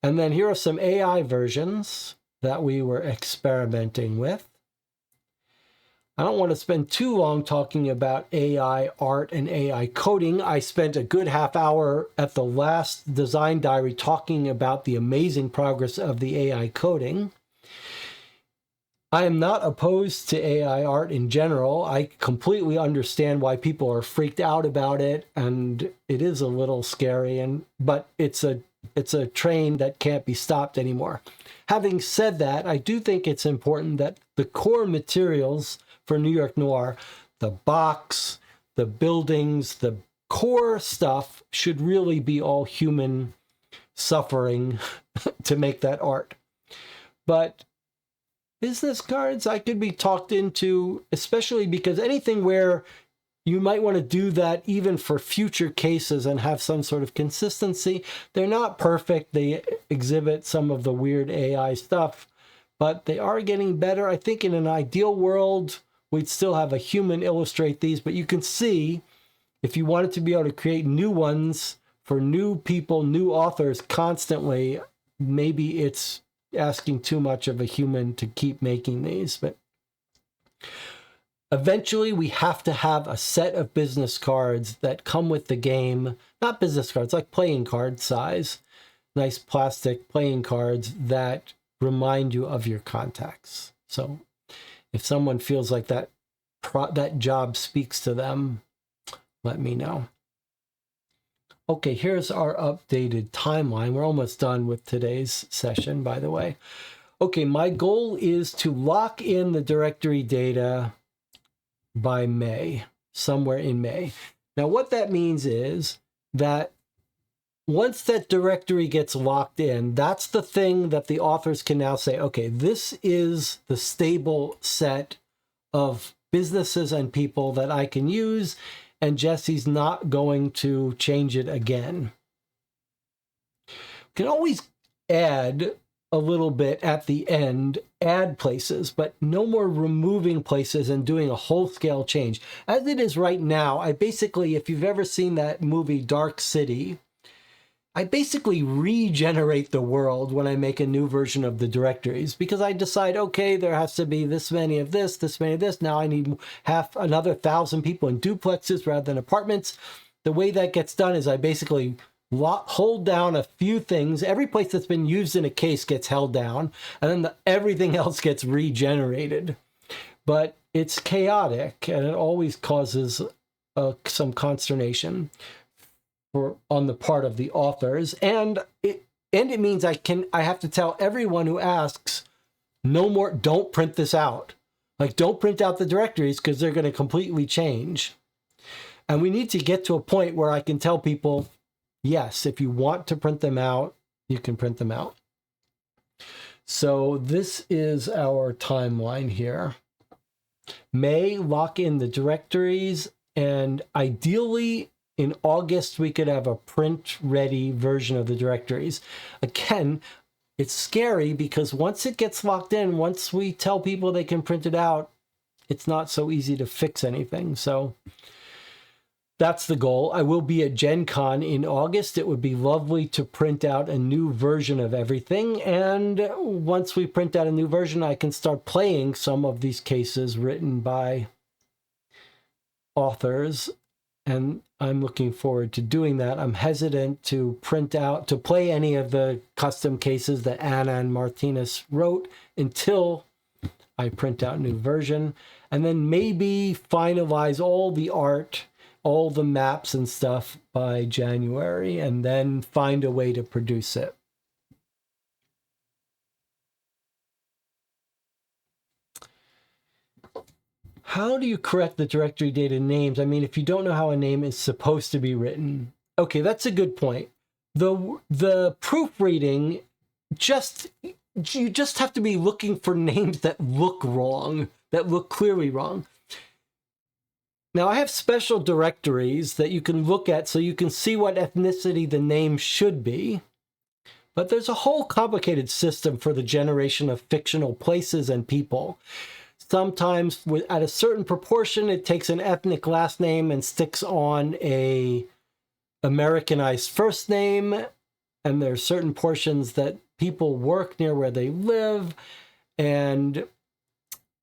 And then here are some AI versions that we were experimenting with. I don't want to spend too long talking about AI art and AI coding. I spent a good half hour at the last design diary talking about the amazing progress of the AI coding. I am not opposed to AI art in general. I completely understand why people are freaked out about it, and it is a little scary, but it's a train that can't be stopped anymore. Having said that, I do think it's important that the core materials for New York Noir, the box, the buildings, the core stuff should really be all human suffering to make that art. But business cards, I could be talked into, especially because anything where you might want to do that even for future cases and have some sort of consistency. They're not perfect. They exhibit some of the weird AI stuff, but they are getting better. I think in an ideal world, we'd still have a human illustrate these, but you can see if you wanted to be able to create new ones for new people, new authors constantly, maybe it's asking too much of a human to keep making these. But eventually we have to have a set of business cards that come with the game, not business cards, like playing card size, nice plastic playing cards that remind you of your contacts. So if someone feels like that job speaks to them, let me know. Okay, here's our updated timeline. We're almost done with today's session, by the way. Okay, my goal is to lock in the directory data by May, somewhere in May. Now, what that means is that once that directory gets locked in, that's the thing that the authors can now say, okay, this is the stable set of businesses and people that I can use, and Jesse's not going to change it again. You can always add a little bit at the end, add places, but no more removing places and doing a whole-scale change. As it is right now, I basically, if you've ever seen that movie Dark City, I basically regenerate the world when I make a new version of the directories, because I decide, okay, there has to be this many of this many of this. Now I need another 1,000 people in duplexes rather than apartments. The way that gets done is I basically hold down a few things. Every place that's been used in a case gets held down, and then everything else gets regenerated. But it's chaotic, and it always causes some consternation on the part of the authors, and it means I have to tell everyone who asks, no more, don't print this out. Like, don't print out the directories because they're going to completely change. And we need to get to a point where I can tell people, yes, if you want to print them out, you can print them out. So this is our timeline here. May, lock in the directories, and ideally in August, we could have a print-ready version of the directories. Again, it's scary because once it gets locked in, once we tell people they can print it out, it's not so easy to fix anything. So that's the goal. I will be at Gen Con in August. It would be lovely to print out a new version of everything. And once we print out a new version, I can start playing some of these cases written by authors. And I'm looking forward to doing that. I'm hesitant to play any of the custom cases that Anna and Martinez wrote until I print out a new version. And then maybe finalize all the art, all the maps and stuff by January, and then find a way to produce it. How do you correct the directory data names? I mean, if you don't know how a name is supposed to be written. Okay, that's a good point. The proofreading, you just have to be looking for names that look wrong, that look clearly wrong. Now, I have special directories that you can look at so you can see what ethnicity the name should be. But there's a whole complicated system for the generation of fictional places and people. Sometimes at a certain proportion, it takes an ethnic last name and sticks on a Americanized first name. And there are certain portions that people work near where they live. And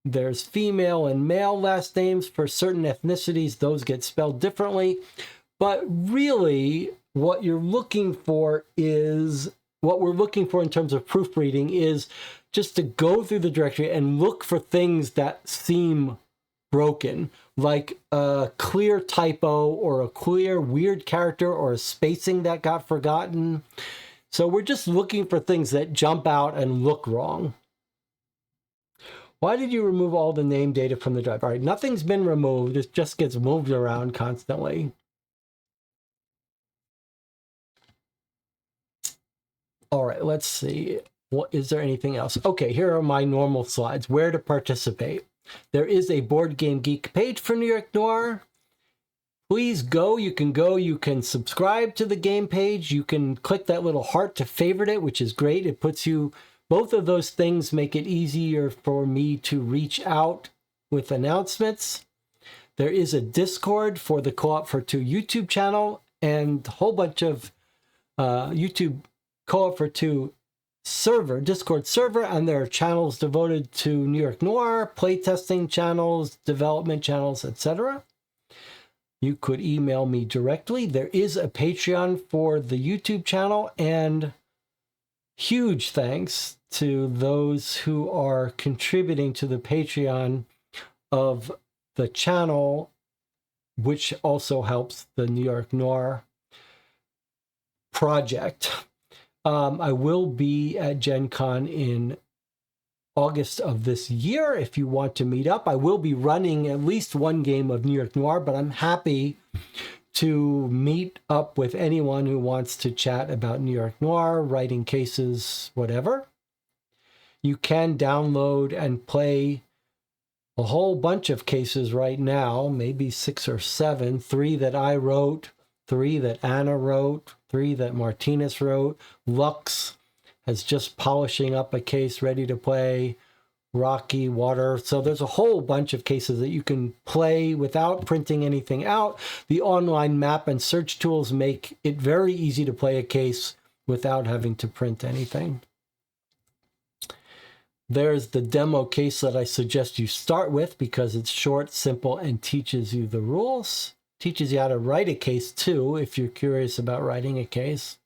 there's female and male last names for certain ethnicities. Those get spelled differently. But really, what we're looking for in terms of proofreading is just to go through the directory and look for things that seem broken, like a clear typo or a clear weird character or a spacing that got forgotten. So we're just looking for things that jump out and look wrong. Why did you remove all the name data from the drive? All right, nothing's been removed. It just gets moved around constantly. All right, let's see. Is there anything else? Okay, here are my normal slides. Where to participate. There is a Board Game Geek page for New York Noir. Please go. You can subscribe to the game page. You can click that little heart to favorite it, which is great. It puts you, both of those things make it easier for me to reach out with announcements. There is a Discord for the Co-op for Two YouTube channel and a whole bunch of YouTube Co-op for Two Discord server, and there are channels devoted to New York Noir, playtesting channels, development channels, etc. You could email me directly. There is a Patreon for the YouTube channel, and huge thanks to those who are contributing to the Patreon of the channel, which also helps the New York Noir project. I will be at Gen Con in August of this year if you want to meet up. I will be running at least one game of New York Noir, but I'm happy to meet up with anyone who wants to chat about New York Noir, writing cases, whatever. You can download and play a whole bunch of cases right now, maybe 6 or 7, 3 that I wrote, 3 that Anna wrote, 3 that Martinez wrote. Lux is just polishing up a case ready to play. Rocky, Water. So there's a whole bunch of cases that you can play without printing anything out. The online map and search tools make it very easy to play a case without having to print anything. There's the demo case that I suggest you start with because it's short, simple, and teaches you the rules. Teaches you how to write a case too, if you're curious about writing a case.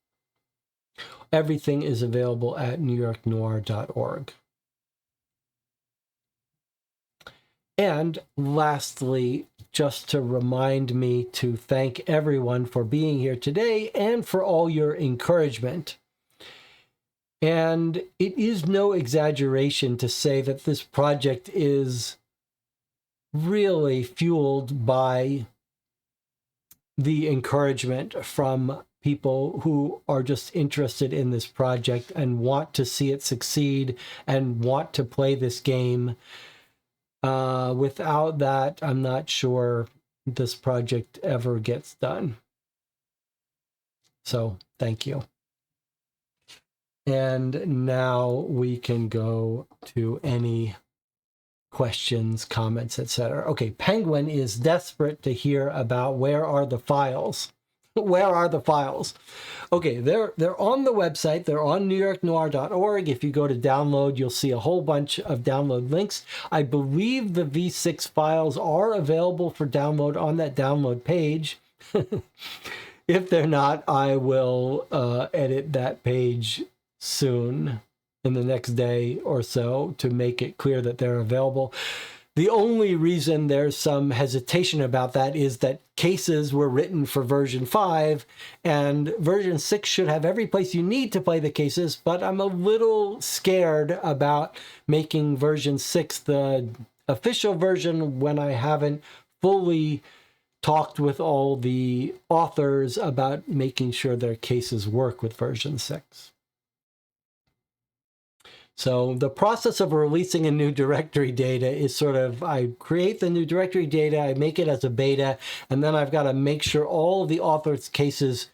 Everything is available at newyorknoir.org. And lastly, just to remind me to thank everyone for being here today and for all your encouragement. And it is no exaggeration to say that this project is really fueled by the encouragement from people who are just interested in this project and want to see it succeed and want to play this game. Without that, I'm not sure this project ever gets done. So thank you. And now we can go to any questions, comments, etc. Okay, Penguin is desperate to hear about where are the files. Where are the files? Okay, they're on the website. They're on newyorknoir.org. If you go to download, you'll see a whole bunch of download links. I believe the V6 files are available for download on that download page. If they're not, I will edit that page soon, in the next day or so, to make it clear that they're available. The only reason there's some hesitation about that is that cases were written for version 5, and version 6 should have every place you need to play the cases, but I'm a little scared about making version 6 the official version when I haven't fully talked with all the authors about making sure their cases work with version 6. So the process of releasing a new directory data is sort of, I create the new directory data, I make it as a beta, and then I've got to make sure all of the authors' cases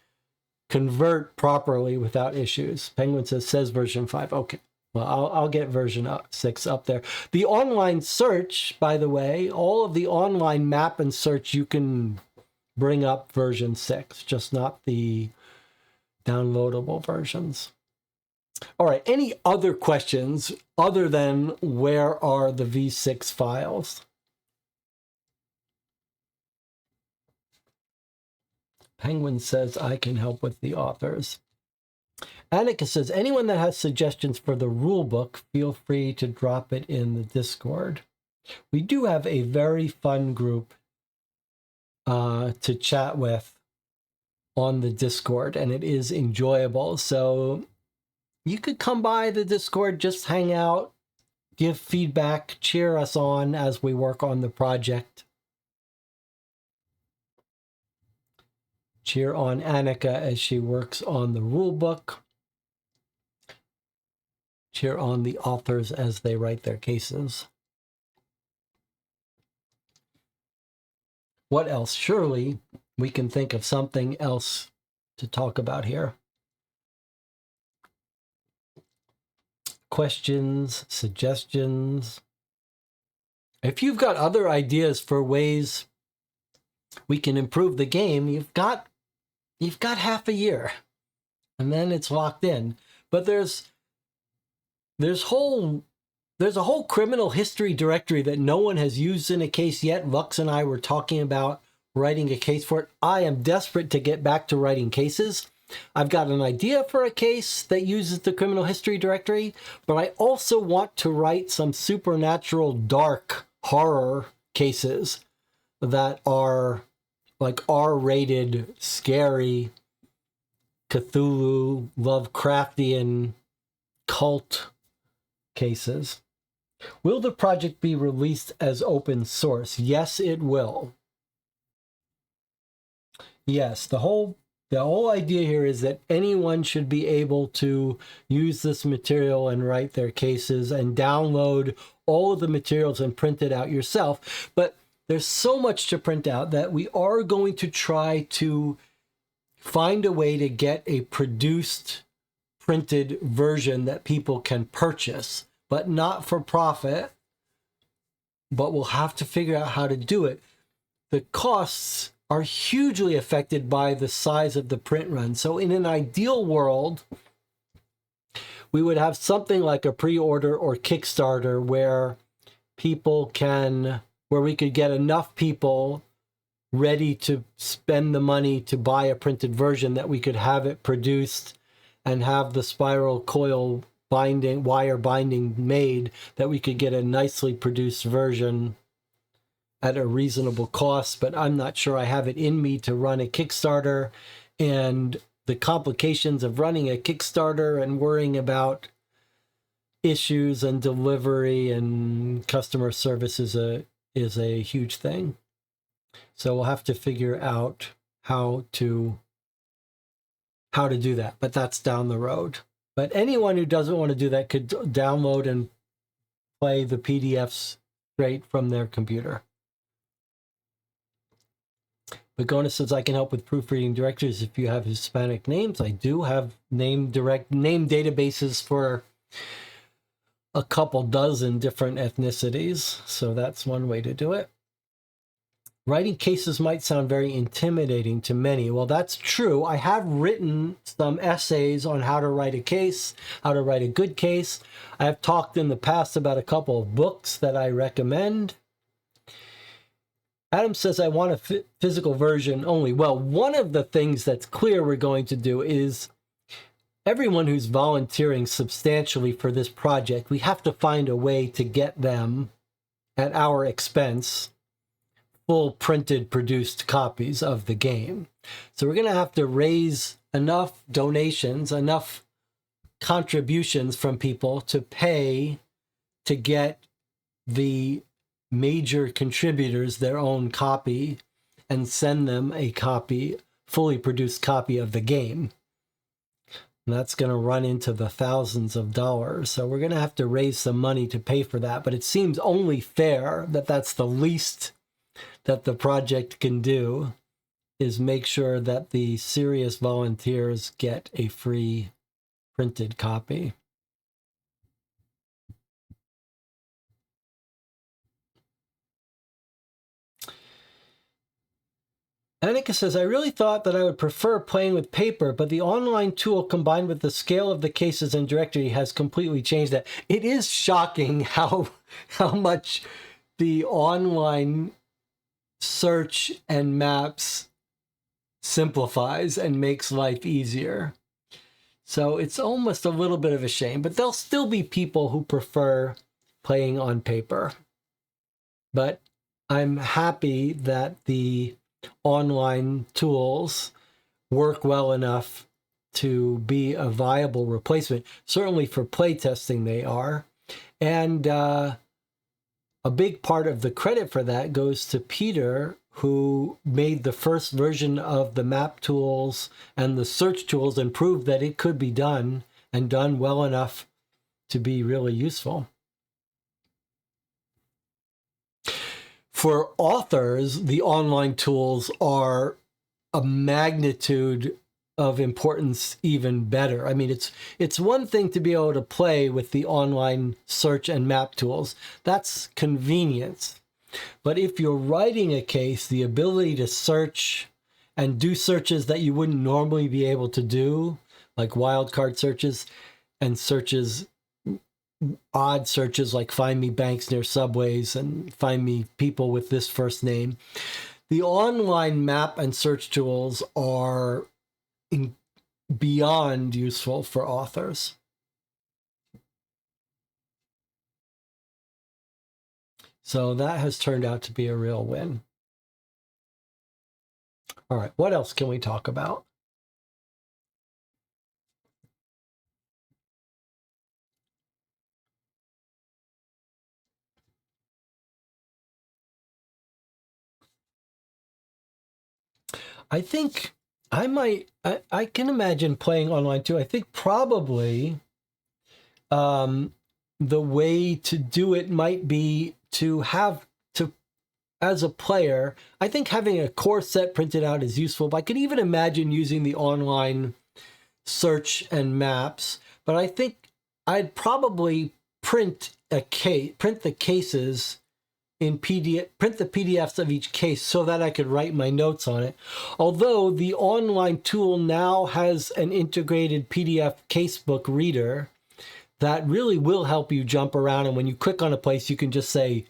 convert properly without issues. Penguin says version 5. Okay, well, I'll get version 6 up there. The online search, by the way, all of the online map and search, you can bring up version 6, just not the downloadable versions. All right, any other questions other than where are the V6 files? Penguin says I can help with the authors. Annika says, anyone that has suggestions for the rule book, feel free to drop it in the Discord. We do have a very fun group to chat with on the Discord, and it is enjoyable. So you could come by the Discord, just hang out, give feedback, cheer us on as we work on the project. Cheer on Annika as she works on the rule book. Cheer on the authors as they write their cases. What else? Surely we can think of something else to talk about here. Questions, suggestions. If you've got other ideas for ways we can improve the game, you've got half a year, and then it's locked in. But there's a whole criminal history directory that no one has used in a case yet. Lux and I were talking about writing a case for it. I am desperate to get back to writing cases. I've got an idea for a case that uses the criminal history directory, but I also want to write some supernatural dark horror cases that are like R-rated, scary, Cthulhu, Lovecraftian, cult cases. Will the project be released as open source? Yes, it will. Yes, the whole idea here is that anyone should be able to use this material and write their cases and download all of the materials and print it out yourself. But there's so much to print out that we are going to try to find a way to get a produced, printed version that people can purchase, but not for profit. But we'll have to figure out how to do it. The costs are hugely affected by the size of the print run. So in an ideal world, we would have something like a pre-order or Kickstarter where we could get enough people ready to spend the money to buy a printed version that we could have it produced and have the spiral coil wire binding made, that we could get a nicely produced version at a reasonable cost, but I'm not sure I have it in me to run a Kickstarter, and the complications of running a Kickstarter and worrying about issues and delivery and customer service is a huge thing. So we'll have to figure out how to do that, but that's down the road. But anyone who doesn't want to do that could download and play the PDFs straight from their computer. Begona says, I can help with proofreading directories if you have Hispanic names. I do have name databases for a couple dozen different ethnicities, so that's one way to do it. Writing cases might sound very intimidating to many. Well, that's true. I have written some essays on how to write a case, how to write a good case. I have talked in the past about a couple of books that I recommend. Adam says, I want a physical version only. Well, one of the things that's clear we're going to do is everyone who's volunteering substantially for this project, we have to find a way to get them at our expense full printed produced copies of the game. So we're going to have to raise enough donations, enough contributions from people to pay to get the major contributors their own copy and send them a copy, fully produced copy of the game. And that's going to run into the thousands of dollars. So we're going to have to raise some money to pay for that. But it seems only fair that that's the least that the project can do, is make sure that the serious volunteers get a free printed copy. Annika says, I really thought that I would prefer playing with paper, but the online tool combined with the scale of the cases and directory has completely changed that. It is shocking how much the online search and maps simplifies and makes life easier. So it's almost a little bit of a shame, but there'll still be people who prefer playing on paper. But I'm happy that the online tools work well enough to be a viable replacement. Certainly for playtesting they are. And a big part of the credit for that goes to Peter, who made the first version of the map tools and the search tools and proved that it could be done and done well enough to be really useful. For authors, the online tools are a magnitude of importance even better. I mean, it's one thing to be able to play with the online search and map tools. That's convenience. But if you're writing a case, the ability to search and do searches that you wouldn't normally be able to do, like wildcard searches and searches, odd searches like find me banks near subways and find me people with this first name. The online map and search tools are beyond useful for authors. So that has turned out to be a real win. All right, what else can we talk about? I think I can imagine playing online too. I think probably the way to do it might be to have to, as a player, I think having a core set printed out is useful, but I could even imagine using the online search and maps. But I think I'd probably print the cases in PDF, print the PDFs of each case so that I could write my notes on it. Although the online tool now has an integrated PDF casebook reader that really will help you jump around. And when you click on a place, you can just say,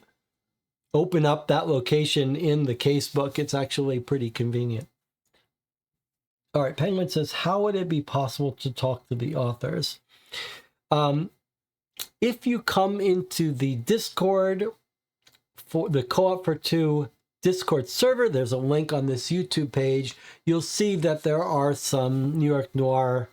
open up that location in the casebook. It's actually pretty convenient. All right, Penguin says, how would it be possible to talk to the authors? If you come into the Discord for the Co-op for Two Discord server. There's a link on this YouTube page. You'll see that there are some New York Noir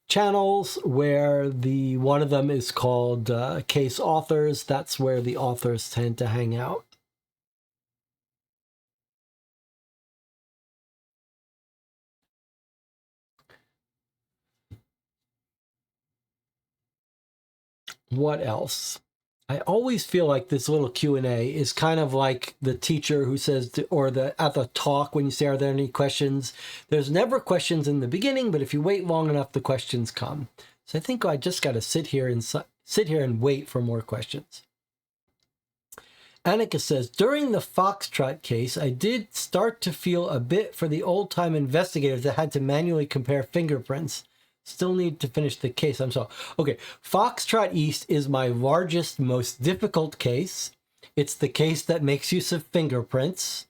channels where one of them is called Case Authors. That's where the authors tend to hang out. What else? I always feel like this little Q&A is kind of like the teacher who says, or at the talk when you say, are there any questions? There's never questions in the beginning, but if you wait long enough, the questions come. So I think I just got to sit here and wait for more questions. Annika says, during the Foxtrot case, I did start to feel a bit for the old-time investigators that had to manually compare fingerprints. Still need to finish the case. I'm sorry. Okay, Foxtrot East is my largest, most difficult case. It's the case that makes use of fingerprints,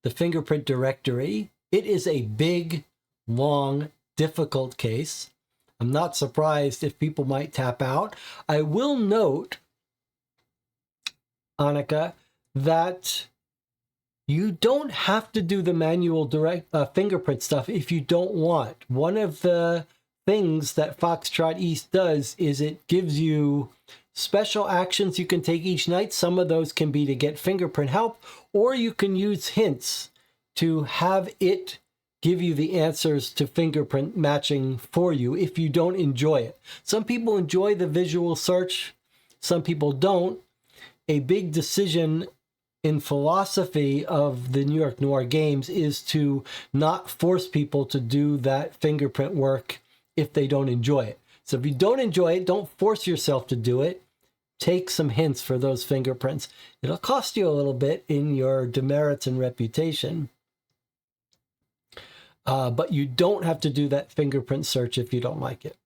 the fingerprint directory. It is a big, long, difficult case. I'm not surprised if people might tap out. I will note, Annika, that you don't have to do the manual fingerprint stuff if you don't want. One of the things that Foxtrot East does is it gives you special actions you can take each night. Some of those can be to get fingerprint help, or you can use hints to have it give you the answers to fingerprint matching for you if you don't enjoy it. Some people enjoy the visual search, some people don't. A big decision in philosophy of the New York Noir games is to not force people to do that fingerprint work if they don't enjoy it. So if you don't enjoy it, don't force yourself to do it. Take some hints for those fingerprints. It'll cost you a little bit in your demerits and reputation. But you don't have to do that fingerprint search if you don't like it.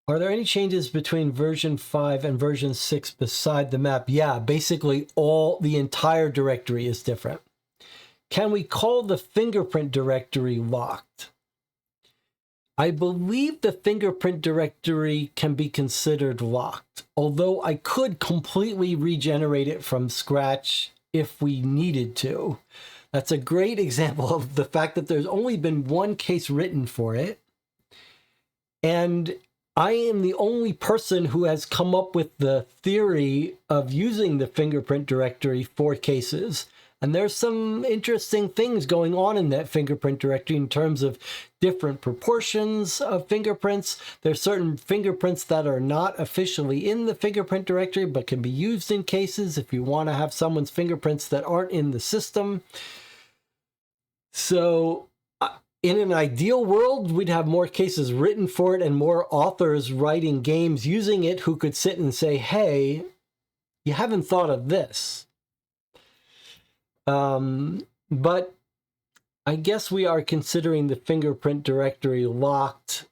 Are there any changes between version 5 and version 6 beside the map? Yeah, basically the entire directory is different. Can we call the fingerprint directory locked? I believe the fingerprint directory can be considered locked, although I could completely regenerate it from scratch if we needed to. That's a great example of the fact that there's only been one case written for it. And I am the only person who has come up with the theory of using the fingerprint directory for cases. And there's some interesting things going on in that fingerprint directory in terms of different proportions of fingerprints. There's certain fingerprints that are not officially in the fingerprint directory, but can be used in cases if you want to have someone's fingerprints that aren't in the system. So in an ideal world, we'd have more cases written for it and more authors writing games using it who could sit and say, hey, you haven't thought of this. But I guess we are considering the fingerprint directory locked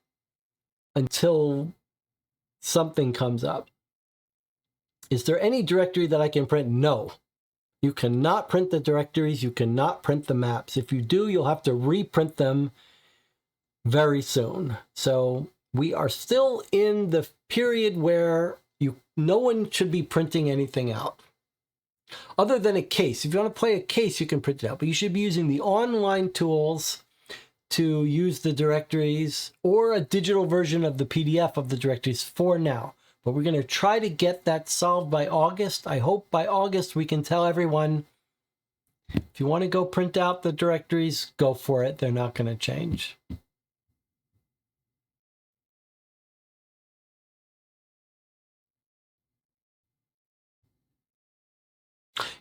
until something comes up. Is there any directory that I can print? No. You cannot print the directories. You cannot print the maps. If you do, you'll have to reprint them very soon. So we are still in the period where no one should be printing anything out. Other than a case. If you want to play a case, you can print it out. But you should be using the online tools to use the directories or a digital version of the PDF of the directories for now. But we're going to try to get that solved by August. I hope by August we can tell everyone, if you want to go print out the directories, go for it. They're not going to change.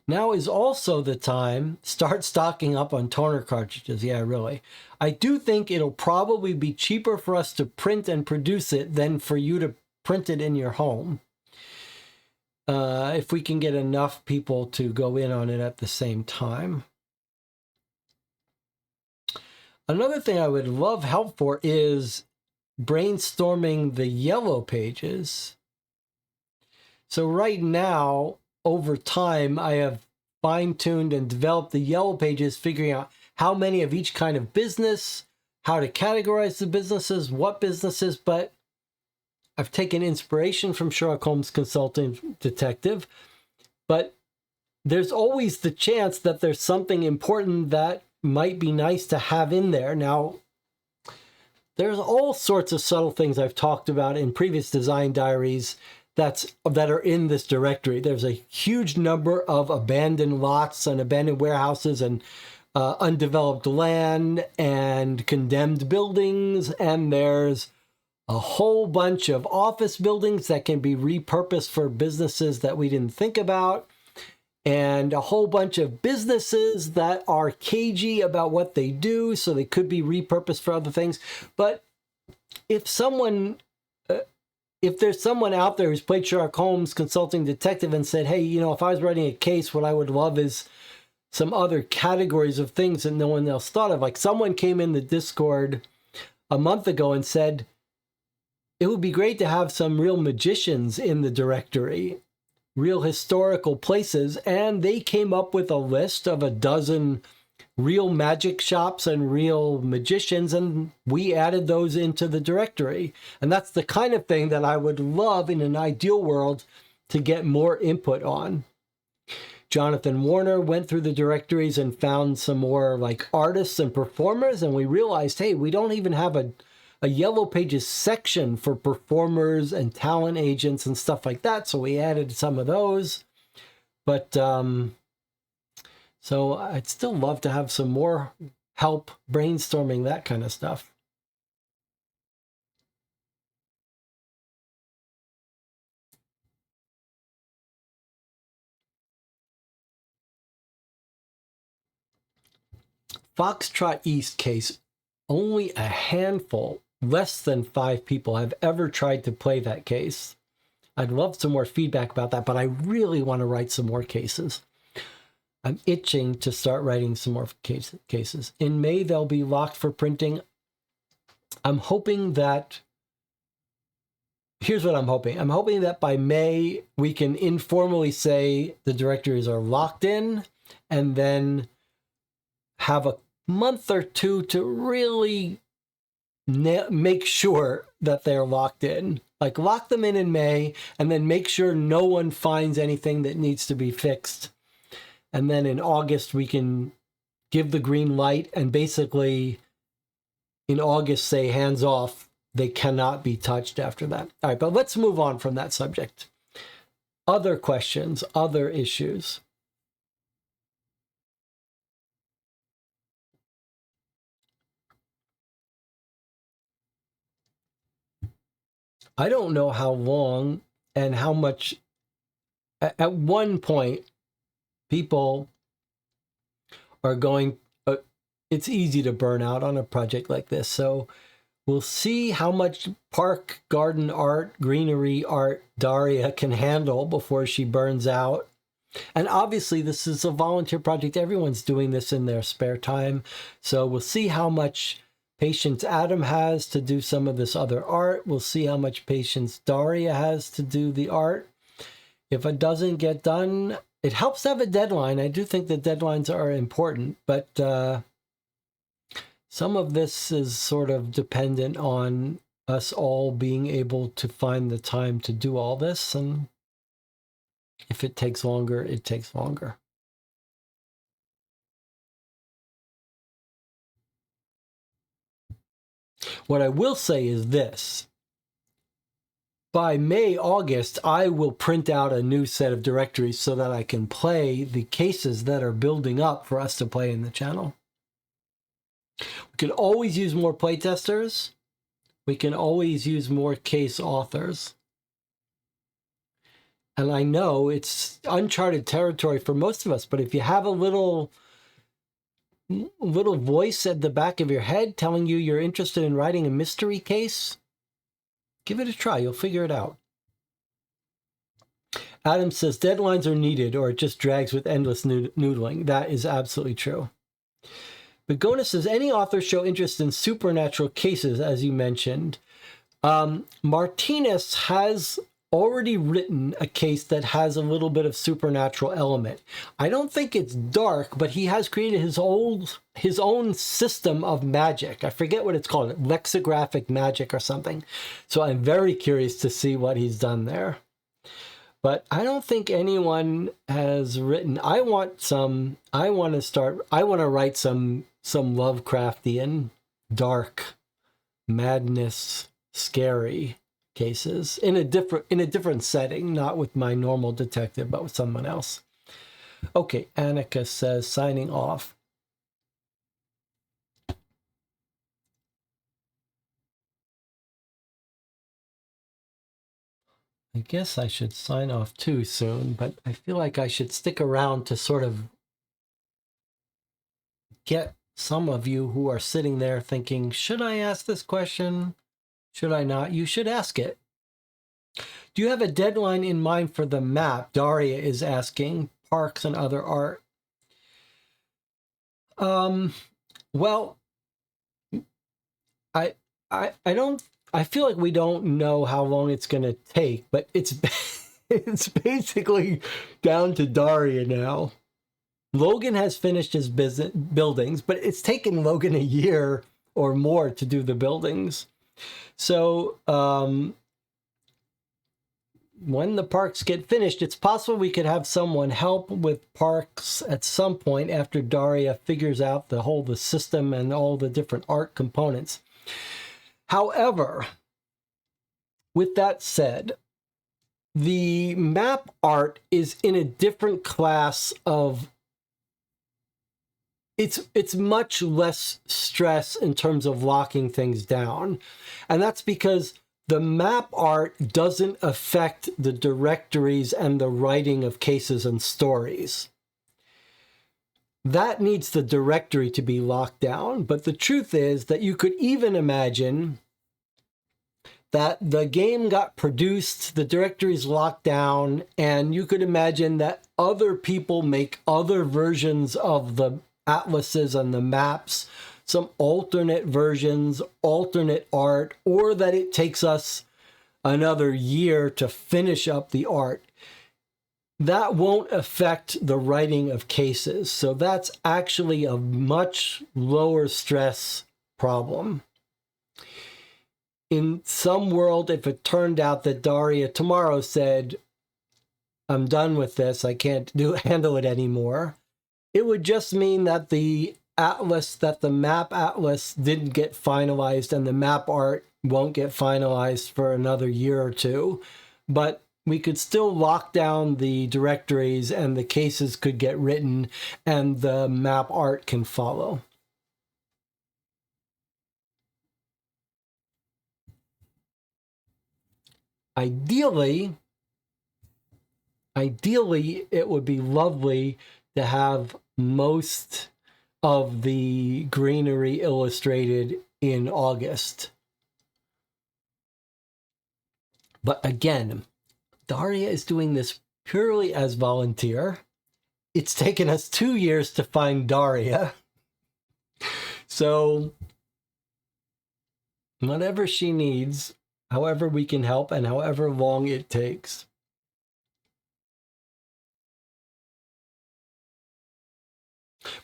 Now is also the time, start stocking up on toner cartridges. Yeah, really. I do think it'll probably be cheaper for us to print and produce it than for you to print it in your home. If we can get enough people to go in on it at the same time. Another thing I would love help for is brainstorming the yellow pages. So right now, over time, I have fine-tuned and developed the yellow pages, figuring out how many of each kind of business, how to categorize the businesses, what businesses, but I've taken inspiration from Sherlock Holmes Consulting Detective, but there's always the chance that there's something important that might be nice to have in there. Now, there's all sorts of subtle things I've talked about in previous design diaries that are in this directory. There's a huge number of abandoned lots and abandoned warehouses and undeveloped land and condemned buildings, and there's a whole bunch of office buildings that can be repurposed for businesses that we didn't think about, and a whole bunch of businesses that are cagey about what they do, so they could be repurposed for other things. But if there's someone out there who's played Sherlock Holmes consulting detective and said, hey, you know, if I was writing a case, what I would love is some other categories of things that no one else thought of. Like, someone came in the Discord a month ago and said, it would be great to have some real magicians in the directory, real historical places. And they came up with a list of a dozen real magic shops and real magicians, and we added those into the directory. And that's the kind of thing that I would love in an ideal world to get more input on. Jonathan Warner went through the directories and found some more like artists and performers, and we realized, hey, we don't even have a Yellow Pages section for performers and talent agents and stuff like that, so we added some of those. But so I'd still love to have some more help brainstorming that kind of stuff. Foxtrot East case, only a handful, less than 5 people have ever tried to play that case. I'd love some more feedback about that, but I really want to write some more cases. I'm itching to start writing some more cases. In May, they'll be locked for printing. I'm hoping that, here's what I'm hoping. I'm hoping that by May, we can informally say the directories are locked in, and then have a month or two to really make sure that they're locked in. Like, lock them in May, and then make sure no one finds anything that needs to be fixed. And then in August, we can give the green light and basically in August say hands off. They cannot be touched after that. All right, but let's move on from that subject. Other questions, other issues. I don't know how long and how much. At one point, people are going, it's easy to burn out on a project like this. So we'll see how much park garden art, greenery art Daria can handle before she burns out. And obviously, this is a volunteer project. Everyone's doing this in their spare time. So we'll see how much patience Adam has to do some of this other art. We'll see how much patience Daria has to do the art. If it doesn't get done, it helps to have a deadline. I do think the deadlines are important, but some of this is sort of dependent on us all being able to find the time to do all this. And if it takes longer, it takes longer. What I will say is this. By May, August, I will print out a new set of directories so that I can play the cases that are building up for us to play in the channel. We can always use more playtesters. We can always use more case authors. And I know it's uncharted territory for most of us, but if you have a little voice at the back of your head telling you you're interested in writing a mystery case, give it a try. You'll figure it out. Adam says deadlines are needed or it just drags with endless noodling. That is absolutely true. Begona says, any authors show interest in supernatural cases, as you mentioned. Martinez has already written a case that has a little bit of supernatural element. I don't think it's dark, but he has created his own system of magic. I forget what it's called, lexicographic magic or something. So I'm very curious to see what he's done there. But I don't think anyone has written. I want to write some Lovecraftian, dark, madness, scary cases in a different setting, not with my normal detective, but with someone else. Okay, Annika says, signing off. I guess I should sign off too soon, but I feel like I should stick around to sort of get some of you who are sitting there thinking, should I ask this question? Should I not? You should ask it. Do you have a deadline in mind for the map? Daria is asking. Parks and other art. Well, I don't. I feel like we don't know how long it's going to take, but it's it's basically down to Daria now. Logan has finished his buildings, but it's taken Logan a year or more to do the buildings. So when the parks get finished, it's possible we could have someone help with parks at some point after Daria figures out the system and all the different art components. However, with that said, the map art is in a different class of. It's much less stress in terms of locking things down. And that's because the map art doesn't affect the directories and the writing of cases and stories. That needs the directory to be locked down. But the truth is that you could even imagine that the game got produced, the directory's locked down, and you could imagine that other people make other versions of the atlases and the maps, some alternate versions, alternate art, or that it takes us another year to finish up the art. That won't affect the writing of cases. So that's actually a much lower stress problem. In some world, if it turned out that Daria tomorrow said, I'm done with this, I can't handle it anymore, it would just mean that the map atlas didn't get finalized and the map art won't get finalized for another year or two. But we could still lock down the directories and the cases could get written and the map art can follow. Ideally, it would be lovely to have most of the greenery illustrated in August. But again, Daria is doing this purely as volunteer. It's taken us 2 years to find Daria. So whatever she needs, however we can help and however long it takes.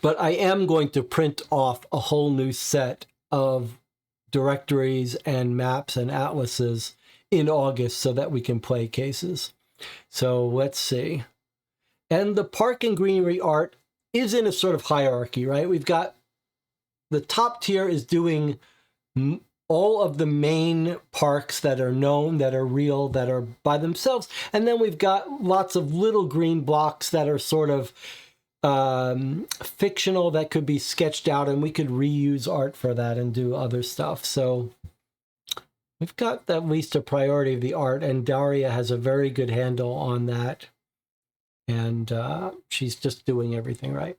But I am going to print off a whole new set of directories and maps and atlases in August so that we can play cases. So let's see. And the park and greenery art is in a sort of hierarchy, right? We've got the top tier is doing all of the main parks that are known, that are real, that are by themselves. And then we've got lots of little green blocks that are sort of fictional that could be sketched out, and we could reuse art for that and do other stuff. So we've got at least a priority of the art, and Daria has a very good handle on that. And she's just doing everything right.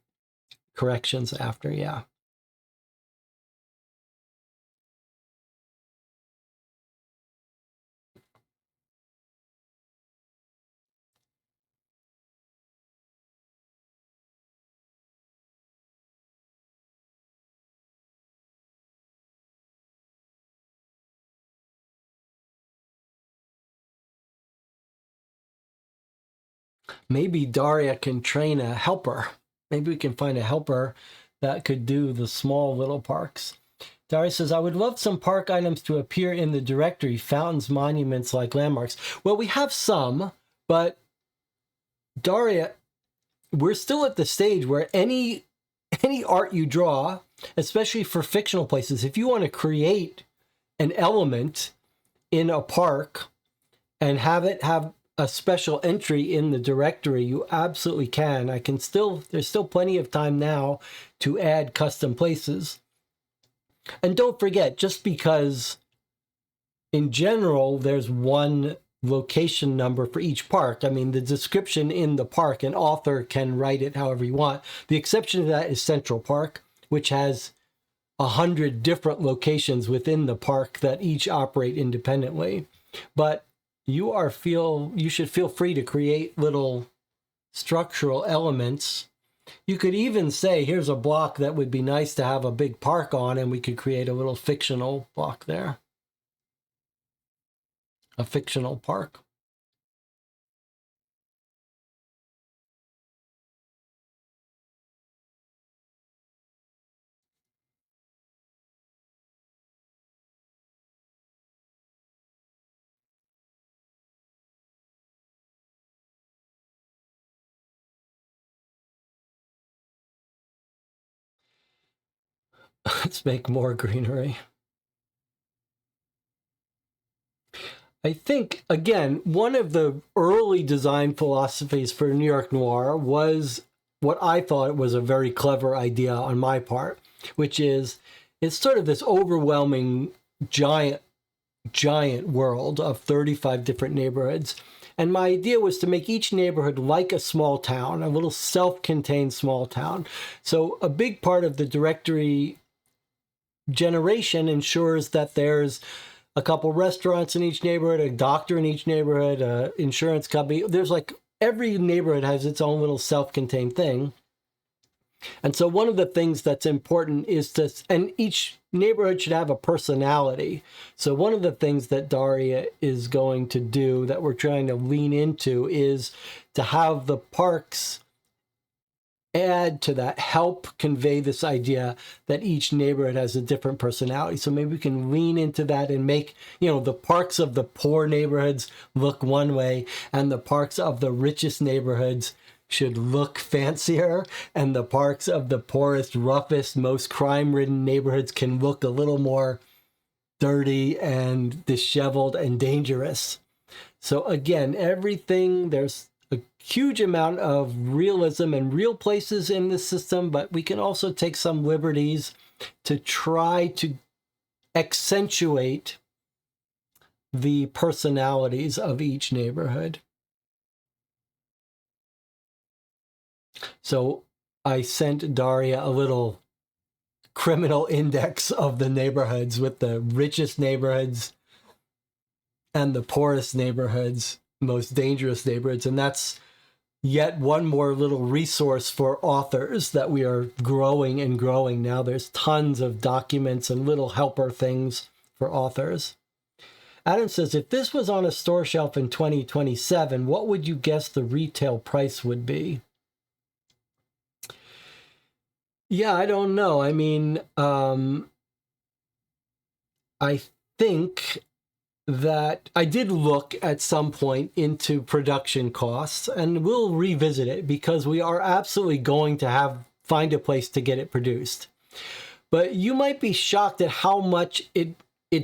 Corrections after, yeah. Maybe Daria can train a helper. Maybe we can find a helper that could do the small little parks. Daria says, I would love some park items to appear in the directory, fountains, monuments, like landmarks. Well, we have some, but Daria, we're still at the stage where any art you draw, especially for fictional places, if you want to create an element in a park and have it have a special entry in the directory, you absolutely can. There's still plenty of time now to add custom places. And don't forget, just because in general there's one location number for each park, I mean, the description in the park, an author can write it however you want. The exception to that is Central Park, which has 100 different locations within the park that each operate independently. But you should feel free to create little structural elements. You could even say, here's a block that would be nice to have a big park on, and we could create a little fictional block there. A fictional park. Let's make more greenery. I think, again, one of the early design philosophies for New York Noir was what I thought was a very clever idea on my part, which is it's sort of this overwhelming giant world of 35 different neighborhoods. And my idea was to make each neighborhood like a small town, a little self-contained small town. So a big part of the directory generation ensures that there's a couple restaurants in each neighborhood, a doctor in each neighborhood, an insurance company. There's like every neighborhood has its own little self-contained thing. And so one of the things that's important is and each neighborhood should have a personality. So one of the things that Daria is going to do that we're trying to lean into is to have the parks add to that, help convey this idea that each neighborhood has a different personality. So maybe we can lean into that and make, the parks of the poor neighborhoods look one way, and the parks of the richest neighborhoods should look fancier, and the parks of the poorest, roughest, most crime-ridden neighborhoods can look a little more dirty and disheveled and dangerous. So again, there's a huge amount of realism and real places in this system, but we can also take some liberties to try to accentuate the personalities of each neighborhood. So I sent Daria a little criminal index of the neighborhoods with the richest neighborhoods and the poorest neighborhoods, most dangerous neighborhoods. And that's yet one more little resource for authors that we are growing and growing now. There's tons of documents and little helper things for authors. Adam says, if this was on a store shelf in 2027, what would you guess the retail price would be? Yeah, I don't know. I mean, I think that I did look at some point into production costs, and we'll revisit it because we are absolutely going to find a place to get it produced. But you might be shocked at how much it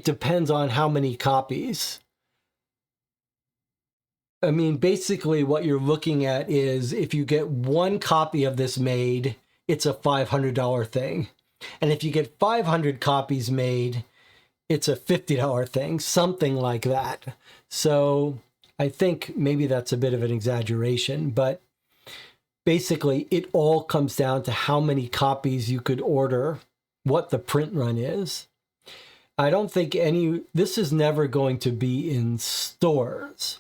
depends on how many copies. I mean, basically what you're looking at is if you get one copy of this made, it's a $500 thing. And if you get 500 copies made, it's a $50 thing, something like that. So I think maybe that's a bit of an exaggeration, but basically it all comes down to how many copies you could order, what the print run is. I don't think this is never going to be in stores,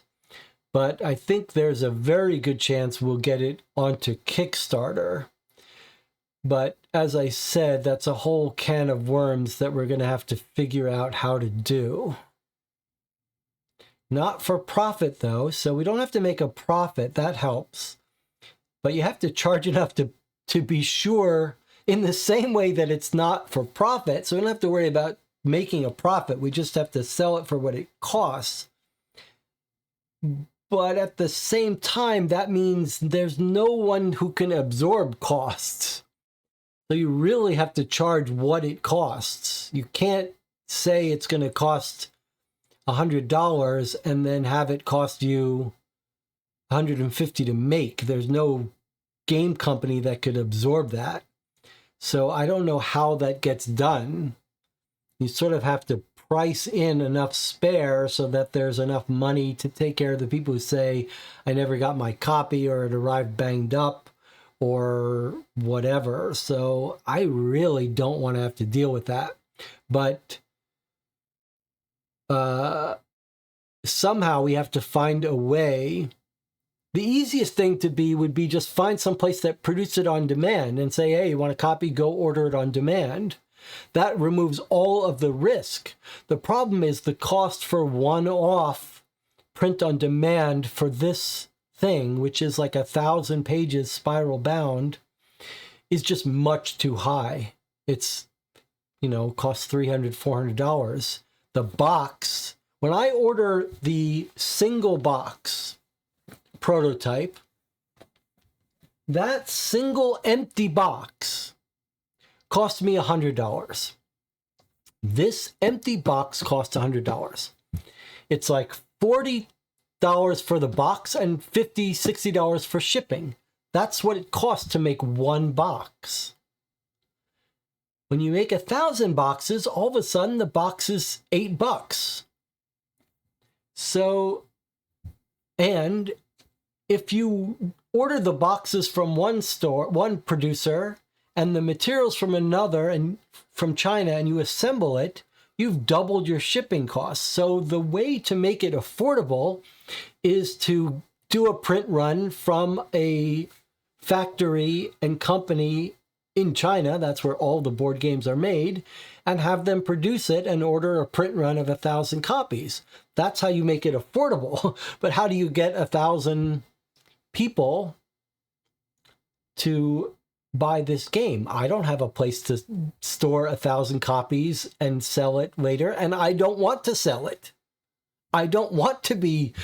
but I think there's a very good chance we'll get it onto Kickstarter. But as I said, that's a whole can of worms that we're going to have to figure out how to do. Not for profit, though, so we don't have to make a profit. That helps. But you have to charge enough to be sure in the same way that it's not for profit. So we don't have to worry about making a profit. We just have to sell it for what it costs. But at the same time, that means there's no one who can absorb costs. So you really have to charge what it costs. You can't say it's going to cost $100 and then have it cost you $150 to make. There's no game company that could absorb that. So I don't know how that gets done. You sort of have to price in enough spare so that there's enough money to take care of the people who say, I never got my copy, or it arrived banged up, or whatever. So I really don't want to have to deal with that. But somehow we have to find a way. The easiest thing would be just find some place that produces it on demand and say, hey, you want a copy? Go order it on demand. That removes all of the risk. The problem is the cost for one-off print on demand for this thing, which is like 1,000 pages spiral bound, is just much too high. It's, costs $300, $400. The box, when I order the single box prototype, that single empty box cost me $100. This empty box costs $100. It's like $40 for the box and $50, $60 for shipping. That's what it costs to make one box. When you make 1,000 boxes, all of a sudden the box is $8. So, and if you order the boxes from one producer, and the materials from another, and from China, and you assemble it, you've doubled your shipping costs. So the way to make it affordable is to do a print run from a factory and company in China, that's where all the board games are made, and have them produce it and order a print run of 1,000 copies. That's how you make it affordable. But how do you get 1,000 people to buy this game? I don't have a place to store 1,000 copies and sell it later, and I don't want to sell it. I don't want to be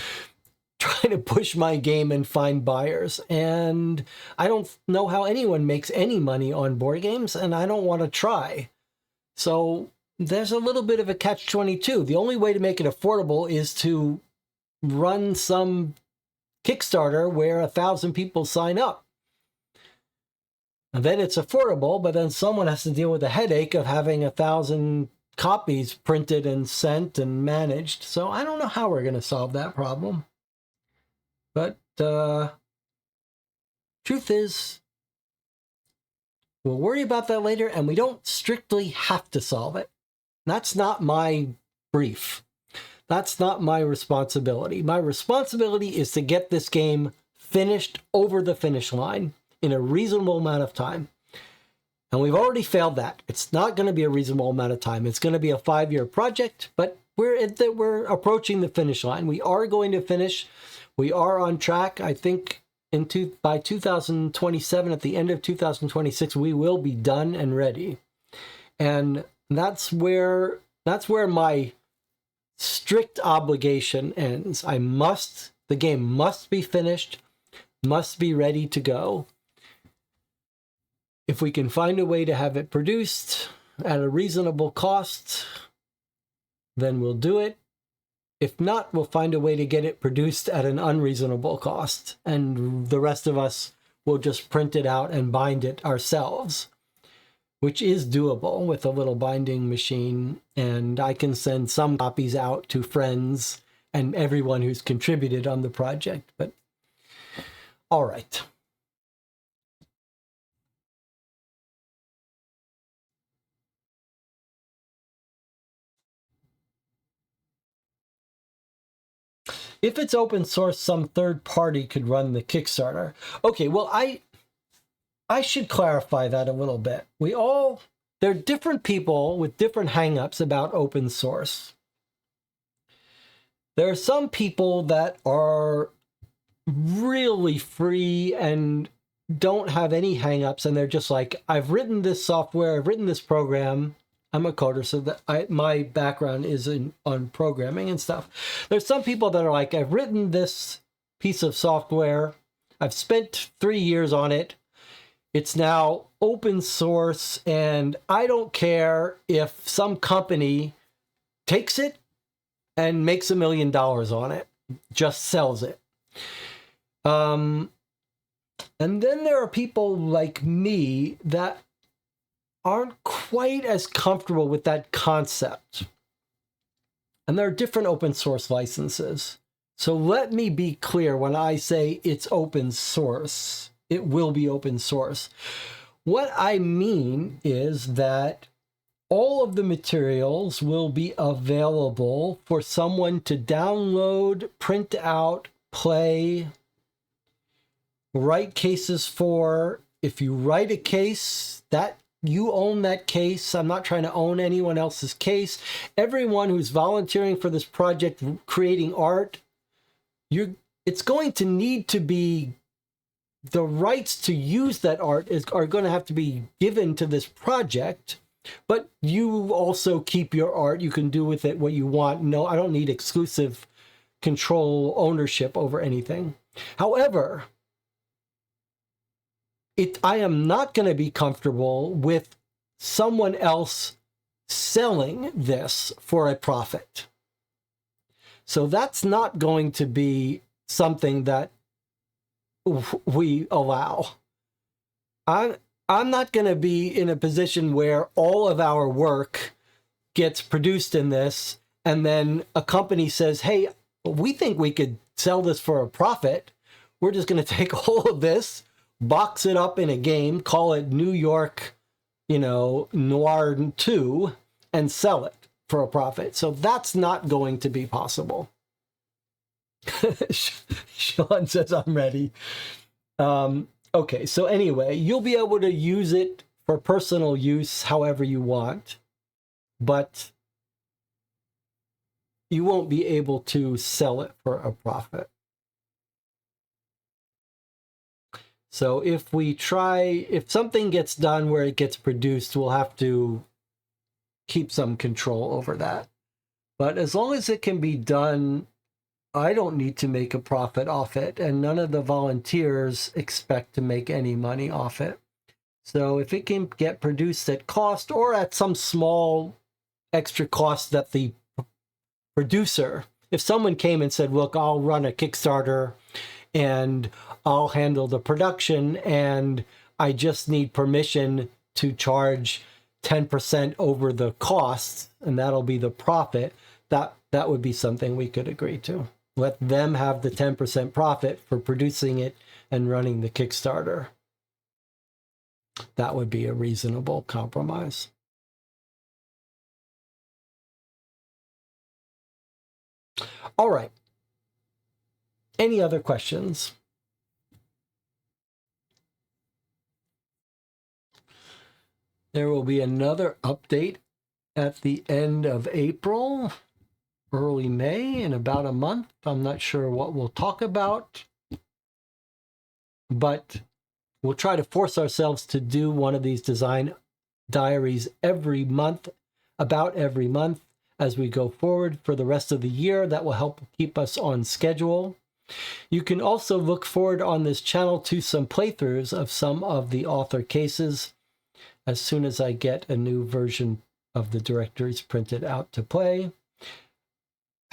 trying to push my game and find buyers, and I don't know how anyone makes any money on board games, and I don't want to try. So there's a little bit of a catch-22. The only way to make it affordable is to run some Kickstarter where 1,000 people sign up. And then it's affordable, but then someone has to deal with the headache of having 1,000 copies printed and sent and managed. So I don't know how we're going to solve that problem. But truth is, we'll worry about that later, and we don't strictly have to solve it. That's not my brief. That's not my responsibility. My responsibility is to get this game finished over the finish line in a reasonable amount of time. And we've already failed that. It's not going to be a reasonable amount of time. It's going to be a 5-year project, but we're approaching the finish line. We are going to finish. We are on track. I think by 2027, at the end of 2026, we will be done and ready. And that's where my strict obligation ends. The game must be finished, must be ready to go. If we can find a way to have it produced at a reasonable cost, then we'll do it. If not, we'll find a way to get it produced at an unreasonable cost, and the rest of us will just print it out and bind it ourselves, which is doable with a little binding machine, and I can send some copies out to friends and everyone who's contributed on the project. But all right. If it's open source, some third party could run the Kickstarter. Okay, well, I should clarify that a little bit. There are different people with different hangups about open source. There are some people that are really free and don't have any hangups, and they're just like, I've written this software, I've written this program. I'm a coder, so my background is on programming and stuff. There's some people that are like, I've written this piece of software. I've spent 3 years on it. It's now open source, and I don't care if some company takes it and makes $1 million on it, just sells it. And then there are people like me that aren't quite as comfortable with that concept. And there are different open source licenses. So let me be clear when I say it's open source. It will be open source. What I mean is that all of the materials will be available for someone to download, print out, play, write cases for. If you write a case, that you own that case. I'm not trying to own anyone else's case. Everyone who's volunteering for this project, creating art, it's going to need to be, the rights to use that art are going to have to be given to this project, but you also keep your art. You can do with it what you want. No, I don't need exclusive control, ownership over anything. However, I am not going to be comfortable with someone else selling this for a profit. So that's not going to be something that we allow. I'm not going to be in a position where all of our work gets produced in this, and then a company says, hey, we think we could sell this for a profit. We're just going to take all of this, box it up in a game, call it New York, Noir 2, and sell it for a profit. So that's not going to be possible. Sean says, I'm ready. Okay, so anyway, you'll be able to use it for personal use however you want, but you won't be able to sell it for a profit. So if something gets done where it gets produced, we'll have to keep some control over that. But as long as it can be done, I don't need to make a profit off it, and none of the volunteers expect to make any money off it. So if it can get produced at cost or at some small extra cost that the producer, if someone came and said, look, I'll run a Kickstarter and I'll handle the production and I just need permission to charge 10% over the costs, and that'll be the profit, that would be something we could agree to. Let them have the 10% profit for producing it and running the Kickstarter. That would be a reasonable compromise. All right. Any other questions? There will be another update at the end of April, early May, in about a month. I'm not sure what we'll talk about, but we'll try to force ourselves to do one of these design diaries every month, about every month, as we go forward for the rest of the year. That will help keep us on schedule. You can also look forward on this channel to some playthroughs of some of the author cases as soon as I get a new version of the directories printed out to play.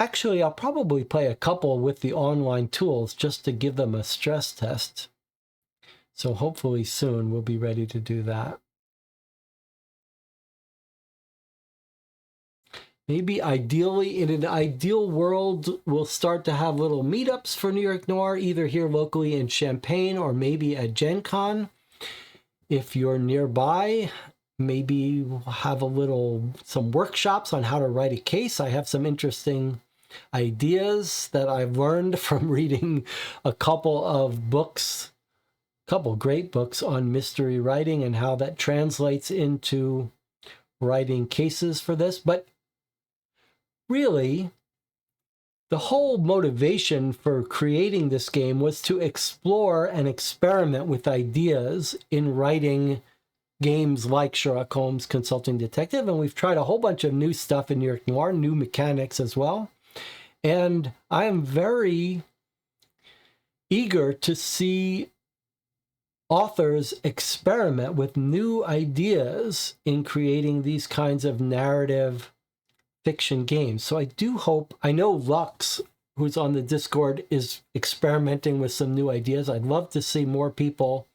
Actually, I'll probably play a couple with the online tools just to give them a stress test. So hopefully soon we'll be ready to do that. Maybe ideally, in an ideal world, we'll start to have little meetups for New York Noir, either here locally in Champaign or maybe at Gen Con. If you're nearby, maybe we'll have some workshops on how to write a case. I have some interesting ideas that I've learned from reading a couple of books, a couple great books on mystery writing and how that translates into writing cases for this. But really, the whole motivation for creating this game was to explore and experiment with ideas in writing games like Sherlock Holmes Consulting Detective. And we've tried a whole bunch of new stuff in New York Noir, new mechanics as well. And I am very eager to see authors experiment with new ideas in creating these kinds of narrative fiction games. So I do hope, I know Lux, who's on the Discord, is experimenting with some new ideas. I'd love to see more people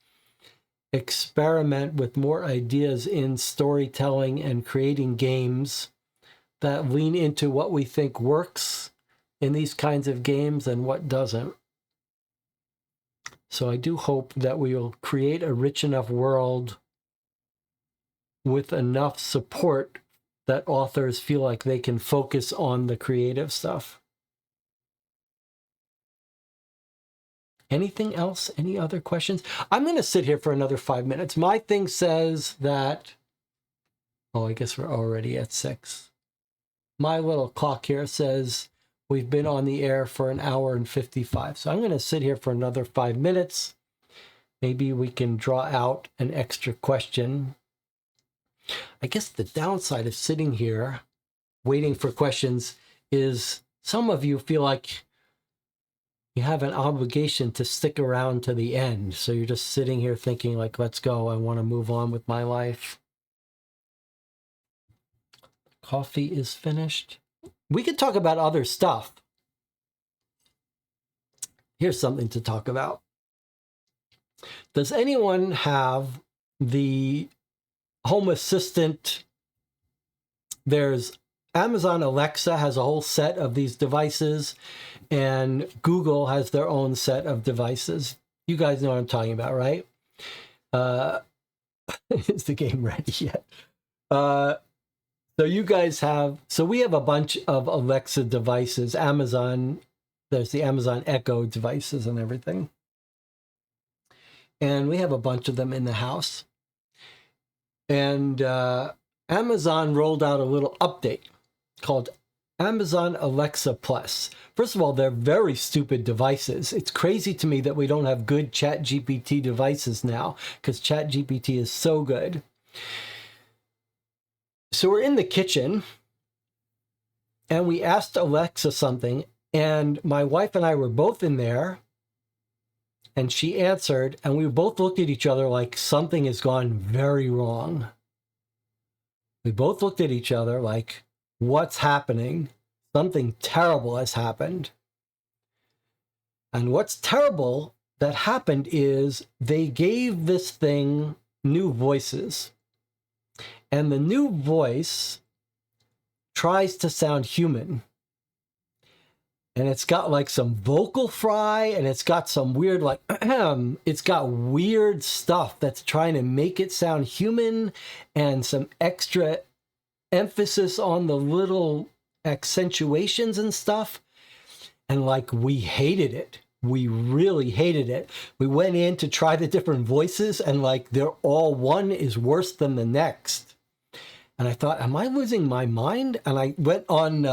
experiment with more ideas in storytelling and creating games that lean into what we think works in these kinds of games and what doesn't. So I do hope that we will create a rich enough world with enough support that authors feel like they can focus on the creative stuff. Anything else? Any other questions? I'm going to sit here for another 5 minutes. My thing says that, oh, I guess we're already at 6. My little clock here says we've been on the air for 1 hour and 55. So I'm going to sit here for another 5 minutes. Maybe we can draw out an extra question. I guess the downside of sitting here waiting for questions is some of you feel like you have an obligation to stick around to the end. So you're just sitting here thinking like, let's go. I want to move on with my life. Coffee is finished. We could talk about other stuff. Here's something to talk about. Does anyone have the Home Assistant? There's Amazon Alexa has a whole set of these devices, and Google has their own set of devices. You guys know what I'm talking about, right? Is the game ready yet? So you guys have, so we have a bunch of Alexa devices. Amazon, there's the Amazon Echo devices and everything. And we have a bunch of them in the house. And Amazon rolled out a little update called Amazon Alexa Plus. First of all, they're very stupid devices. It's crazy to me that we don't have good ChatGPT devices now, because ChatGPT is so good. So we're in the kitchen, and we asked Alexa something, and my wife and I were both in there, and she answered, and we both looked at each other like something has gone very wrong. We both looked at each other like, what's happening? Something terrible has happened. And what's terrible that happened is they gave this thing new voices. And the new voice tries to sound human. And it's got like some vocal fry, and it's got some weird, like, it's got weird stuff that's trying to make it sound human, and some extra emphasis on the little accentuations and stuff. And like, we hated it. We really hated it. We went in to try the different voices, and like, they're all, one is worse than the next. And I thought, am I losing my mind? And I went on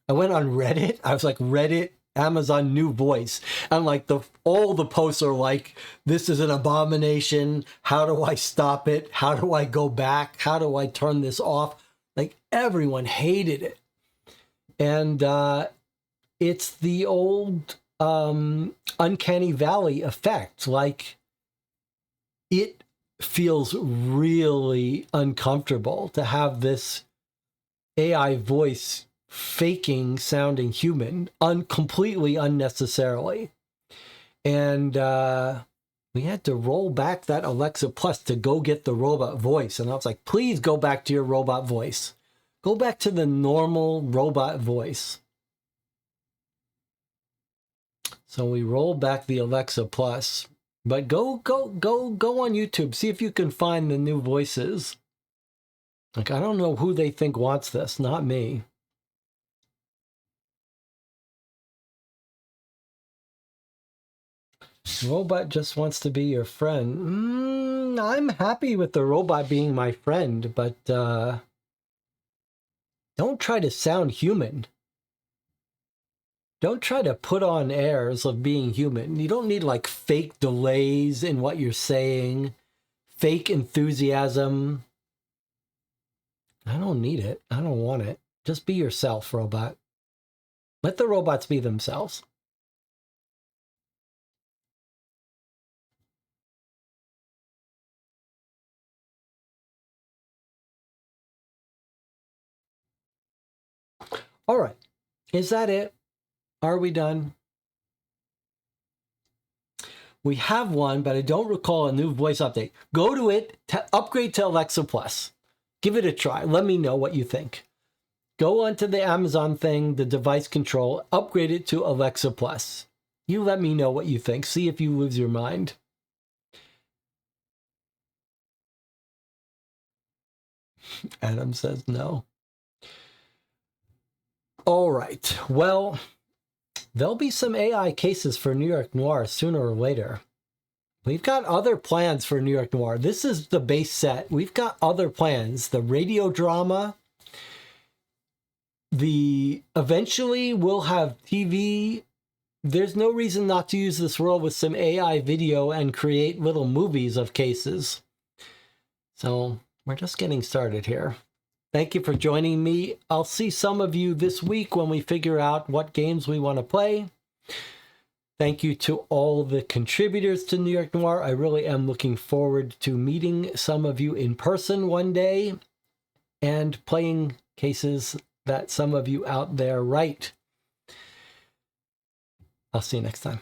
Reddit. I was like, Reddit, Amazon new voice. And like all the posts are like, this is an abomination. How do I stop it? How do I go back? How do I turn this off? Like, everyone hated it. And it's the old uncanny valley effect. Like, it feels really uncomfortable to have this AI voice faking sounding human completely unnecessarily. And we had to roll back that Alexa Plus to go get the robot voice. And I was like, please go back to your robot voice. Go back to the normal robot voice. So we roll back the Alexa Plus. But go on YouTube. See if you can find the new voices. Like, I don't know who they think wants this. Not me. Robot just wants to be your friend. I'm happy with the robot being my friend, but don't try to sound human. Don't try to put on airs of being human. You don't need like fake delays in what you're saying, fake enthusiasm. I don't need it. I don't want it. Just be yourself, robot. Let the robots be themselves. All right. Is that it? Are we done? We have one, but I don't recall a new voice update. Go to it, upgrade to Alexa Plus. Give it a try. Let me know what you think. Go onto the Amazon thing, the device control, upgrade it to Alexa Plus. You let me know what you think. See if you lose your mind. Adam says no. All right. Well, there'll be some AI cases for New York Noir sooner or later. We've got other plans for New York Noir. This is the base set. We've got other plans. The radio drama. Eventually we'll have TV. There's no reason not to use this world with some AI video and create little movies of cases. So we're just getting started here. Thank you for joining me. I'll see some of you this week when we figure out what games we want to play. Thank you to all the contributors to New York Noir. I really am looking forward to meeting some of you in person one day and playing cases that some of you out there write. I'll see you next time.